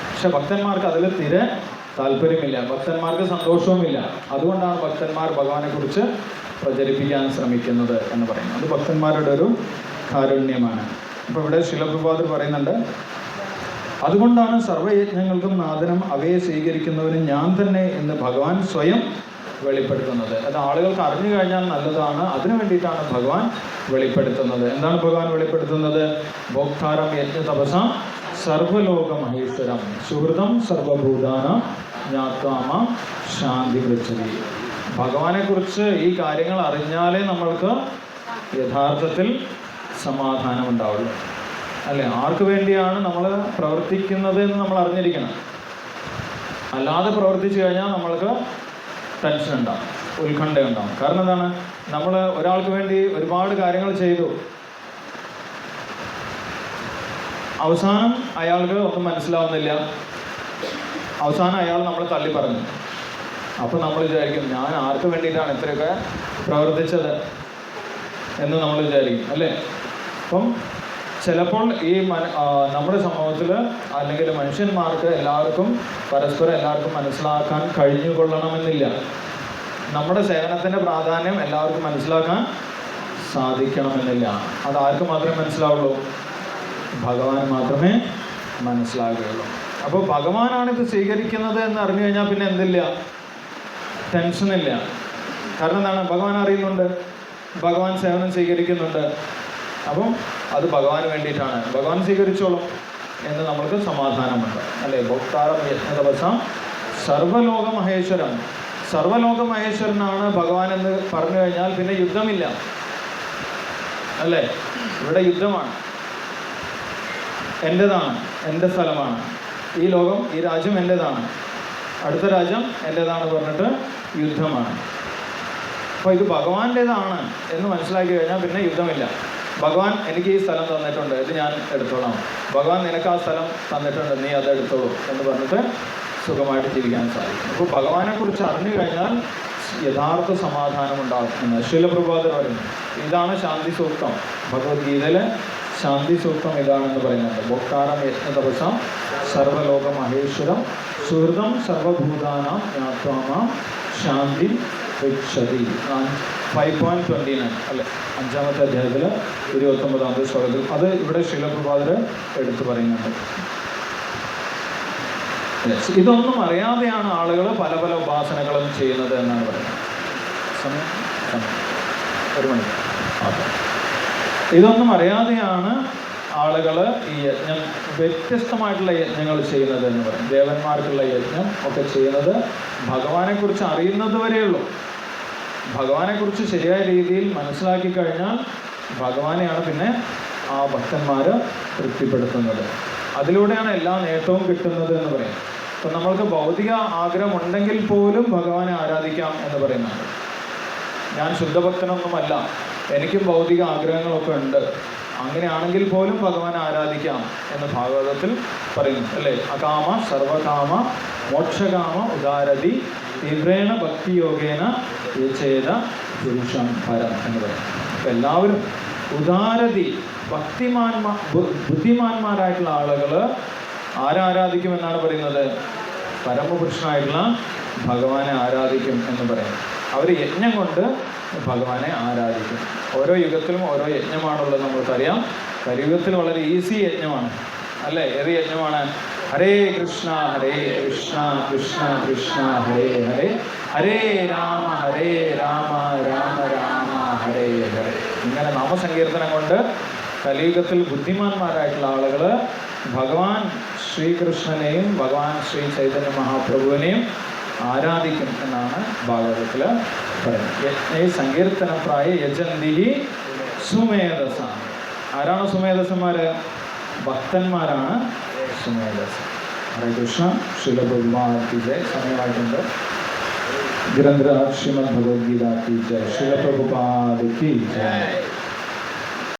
പക്ഷെ ഭക്തന്മാർക്ക് അതിൽ തീരെ താല്പര്യമില്ല, ഭക്തന്മാർക്ക് സന്തോഷവുമില്ല. അതുകൊണ്ടാണ് ഭക്തന്മാർ ഭഗവാനെ കുറിച്ച് പ്രചരിപ്പിക്കാൻ ശ്രമിക്കുന്നത് എന്ന് പറയുന്നത്. അത് ഭക്തന്മാരുടെ ഒരു കാരുണ്യമാണ്. അപ്പോൾ ഇവിടെ ശിലപ്രഭാതർ പറയുന്നുണ്ട്, അതുകൊണ്ടാണ് സർവ്വയജ്ഞങ്ങൾക്കും നാഥനും അവയെ സ്വീകരിക്കുന്നവനും ഞാൻ തന്നെ എന്ന് ഭഗവാൻ സ്വയം വെളിപ്പെടുത്തുന്നത്. അത് ആളുകൾക്ക് അറിഞ്ഞു കഴിഞ്ഞാൽ നല്ലതാണ്, അതിനു വേണ്ടിയിട്ടാണ് ഭഗവാൻ വെളിപ്പെടുത്തുന്നത്. എന്താണ് ഭഗവാൻ വെളിപ്പെടുത്തുന്നത്? ഭോക്താരം യജ്ഞ തപസ സർവലോക മഹേശ്വരം സുഹൃതം സർവഭൂതാനം ജ്ഞാത്വാമ ശാന്തി പൃച്ഛതി. ഭഗവാനെ കുറിച്ച് ഈ കാര്യങ്ങൾ അറിഞ്ഞാലേ നമ്മൾക്ക് യഥാർത്ഥത്തിൽ സമാധാനം ഉണ്ടാവുള്ളൂ അല്ലേ? ആർക്ക് വേണ്ടിയാണ് നമ്മൾ പ്രവർത്തിക്കുന്നത് എന്ന് നമ്മൾ അറിഞ്ഞിരിക്കണം. അല്ലാതെ പ്രവർത്തിച്ചു കഴിഞ്ഞാൽ നമ്മൾക്ക് ടെൻഷൻ ഉണ്ടാവും, ഉത്കണ്ഠ ഉണ്ടാവും. കാരണം എന്താണ്? നമ്മൾ ഒരാൾക്ക് വേണ്ടി ഒരുപാട് കാര്യങ്ങൾ ചെയ്തു, അവസാനം അയാൾക്ക് ഒന്നും മനസ്സിലാവുന്നില്ല, അവസാനം അയാൾ നമ്മളെ തള്ളി പറഞ്ഞു. അപ്പോൾ നമ്മൾ വിചാരിക്കും ഞാൻ ആർക്ക് വേണ്ടിയിട്ടാണ് ഇത്രയൊക്കെ പ്രവർത്തിച്ചത് എന്ന് നമ്മൾ വിചാരിക്കും അല്ലേ? അപ്പം ചിലപ്പോൾ ഈ നമ്മുടെ സമൂഹത്തിൽ അല്ലെങ്കിൽ മനുഷ്യന്മാർക്ക് എല്ലാവർക്കും പരസ്പരം എല്ലാവർക്കും മനസ്സിലാക്കാൻ കഴിഞ്ഞുകൊള്ളണമെന്നില്ല. നമ്മുടെ സേവനത്തിൻ്റെ പ്രാധാന്യം എല്ലാവർക്കും മനസ്സിലാക്കാൻ സാധിക്കണമെന്നില്ല. അത് ആർക്ക് മാത്രമേ മനസ്സിലാവുള്ളൂ? ഭഗവാൻ മാത്രമേ മനസ്സിലാകുകയുള്ളൂ. അപ്പോൾ ഭഗവാനാണിത് സ്വീകരിക്കുന്നത് എന്ന് അറിഞ്ഞു കഴിഞ്ഞാൽ പിന്നെ എന്തില്ല, ടെൻഷനില്ല. കാരണം എന്താണ്, ഭഗവാൻ അറിയുന്നുണ്ട്, ഭഗവാൻ സേവനം സ്വീകരിക്കുന്നുണ്ട്. അപ്പം അത് ഭഗവാന് വേണ്ടിയിട്ടാണ്, ഭഗവാൻ സ്വീകരിച്ചോളും എന്ന് നമ്മൾക്ക് സമാധാനമുണ്ട്, അല്ലേ? ഭോക്താരം യജ്ഞതപസാം സർവലോക മഹേശ്വരൻ. സർവലോക മഹേശ്വരനാണ് ഭഗവാൻ എന്ന് പറഞ്ഞു കഴിഞ്ഞാൽ പിന്നെ യുദ്ധമില്ല, അല്ലേ? ഇവിടെ യുദ്ധമാണ്, എൻ്റെതാണ്, എൻ്റെ സ്ഥലമാണ്, ഈ ലോകം, ഈ രാജ്യം എൻ്റെതാണ്, അടുത്ത രാജ്യം എൻ്റെതാണ് പറഞ്ഞിട്ട് യുദ്ധമാണ്. അപ്പോൾ ഇത് ഭഗവാന്റേതാണ് എന്ന് മനസ്സിലാക്കി കഴിഞ്ഞാൽ പിന്നെ യുദ്ധമില്ല. ഭഗവാൻ എനിക്ക് ഈ സ്ഥലം തന്നിട്ടുണ്ട്, ഇത് ഞാൻ എടുത്തോളാം, ഭഗവാൻ നിനക്ക് ആ സ്ഥലം തന്നിട്ടുണ്ട്, നീ അത് എടുത്തോളൂ എന്ന് പറഞ്ഞിട്ട് സുഖമായിട്ട് ജീവിക്കാൻ സാധിക്കും. അപ്പോൾ ഭഗവാനെക്കുറിച്ച് അറിഞ്ഞു കഴിഞ്ഞാൽ യഥാർത്ഥ സമാധാനം ഉണ്ടാകും എന്ന് ശീലപ്രഭാതർ പറയുന്നു. ഇതാണ് ശാന്തി സൂക്തം. ഭഗവത്ഗീതയിലെ ശാന്തി സൂക്തം ഇതാണെന്ന് പറയുന്നുണ്ട്. ഭോക്താരം യജ്ഞതപസാം സർവലോക മഹേശ്വരം സുഹൃതം സർവഭൂതാനാം ജ്ഞാത്വാമാം ശാന്തി പൃച്ഛതി. 5.29 അല്ലെ, 5-ാമത്തെ അധ്യായത്തിൽ 29-ാമത്തെ ശ്ലോകത്തിൽ അത് ഇവിടെ ശീലപ്രഭാതർ എടുത്തു പറയുന്നുണ്ട്. ഇതൊന്നും അറിയാതെയാണ് ആളുകൾ പല പല ഉപാസനകളും ചെയ്യുന്നത് എന്നാണ് പറയുന്നത്. സമയം 1 മണി. ഇതൊന്നും അറിയാതെയാണ് ആളുകൾ ഈ യജ്ഞം, വ്യത്യസ്തമായിട്ടുള്ള യജ്ഞങ്ങൾ ചെയ്യുന്നത് എന്ന് പറയും. ദേവന്മാർക്കുള്ള യജ്ഞം ഒക്കെ ചെയ്യുന്നത് ഭഗവാനെക്കുറിച്ച് അറിയുന്നത് വരെയുള്ളൂ. ഭഗവാനെക്കുറിച്ച് ശരിയായ രീതിയിൽ മനസ്സിലാക്കി കഴിഞ്ഞാൽ ഭഗവാനെയാണ് പിന്നെ ആ ഭക്തന്മാർ തൃപ്തിപ്പെടുത്തുന്നത്. അതിലൂടെയാണ് എല്ലാ നേട്ടവും കിട്ടുന്നത് എന്ന് പറയും. അപ്പം നമ്മൾക്ക് ഭൗതിക ആഗ്രഹം ഉണ്ടെങ്കിൽ പോലും ഭഗവാനെ ആരാധിക്കാം എന്ന് പറയുന്നുണ്ട്. ഞാൻ ശുദ്ധഭക്തനൊന്നുമല്ല, എനിക്കും ഭൗതിക ആഗ്രഹങ്ങളൊക്കെ ഉണ്ട്, അങ്ങനെയാണെങ്കിൽ പോലും ഭഗവാനെ ആരാധിക്കാം എന്ന് ഭാഗവതത്തിൽ പറയുന്നു, അല്ലേ? അകാമ സർവകാമ മോക്ഷകാമ ഉദാരതി തീവ്രേണ ഭക്തിയോഗേന യചേത പുരുഷം പരം എന്ന് പറയും. അപ്പം എല്ലാവരും ഉദാരതി, ബുദ്ധിമാന്മാരായിട്ടുള്ള ആളുകൾ ആരാധിക്കുമെന്നാണ് പറയുന്നത്? പരമപുരുഷനായിട്ടുള്ള ഭഗവാനെ ആരാധിക്കും എന്ന് പറയും. അവർ യജ്ഞം കൊണ്ട് ഭഗവാനെ ആരാധിക്കും. ഓരോ യുഗത്തിലും ഓരോ യജ്ഞമാണുള്ളത് നമ്മൾക്കറിയാം. കലിയുഗത്തിൽ വളരെ ഈസി യജ്ഞമാണ്, അല്ലേ? ഏത് യജ്ഞമാണ്? ഹരേ കൃഷ്ണ കൃഷ്ണ കൃഷ്ണ ഹരേ ഹരേ, ഹരേ രാമ രാമ രാമ ഹരേ ഹരേ. ഇങ്ങനെ നാമസങ്കീർത്തനം കൊണ്ട് കലിയുഗത്തിൽ ബുദ്ധിമാന്മാരായിട്ടുള്ള ആളുകൾ ഭഗവാൻ ശ്രീകൃഷ്ണനെയും ഭഗവാൻ ശ്രീ ചൈതന്യ മഹാപ്രഭുവിനെയും ആരാധിക്കും എന്നാണ് ഭാഗവതത്തിൽ പറയുന്നത്. യജ്ഞ സങ്കീർത്തനപ്രായ യജന്തി സുമേധസ. ആരാണ് സുമേധസന്മാർ? ഭക്തന്മാരാണ് സുമേധസ്. ഹരേ കൃഷ്ണ. ശിലപ്രഭുമാക്കി ജയ്. സമയമായിട്ടുണ്ട്. ഗ്രന്ഥ ശ്രീമദ് ഭഗവത്ഗീത കി ജയ്. ശിലപ്രഭുപാദ് കി ജയ്.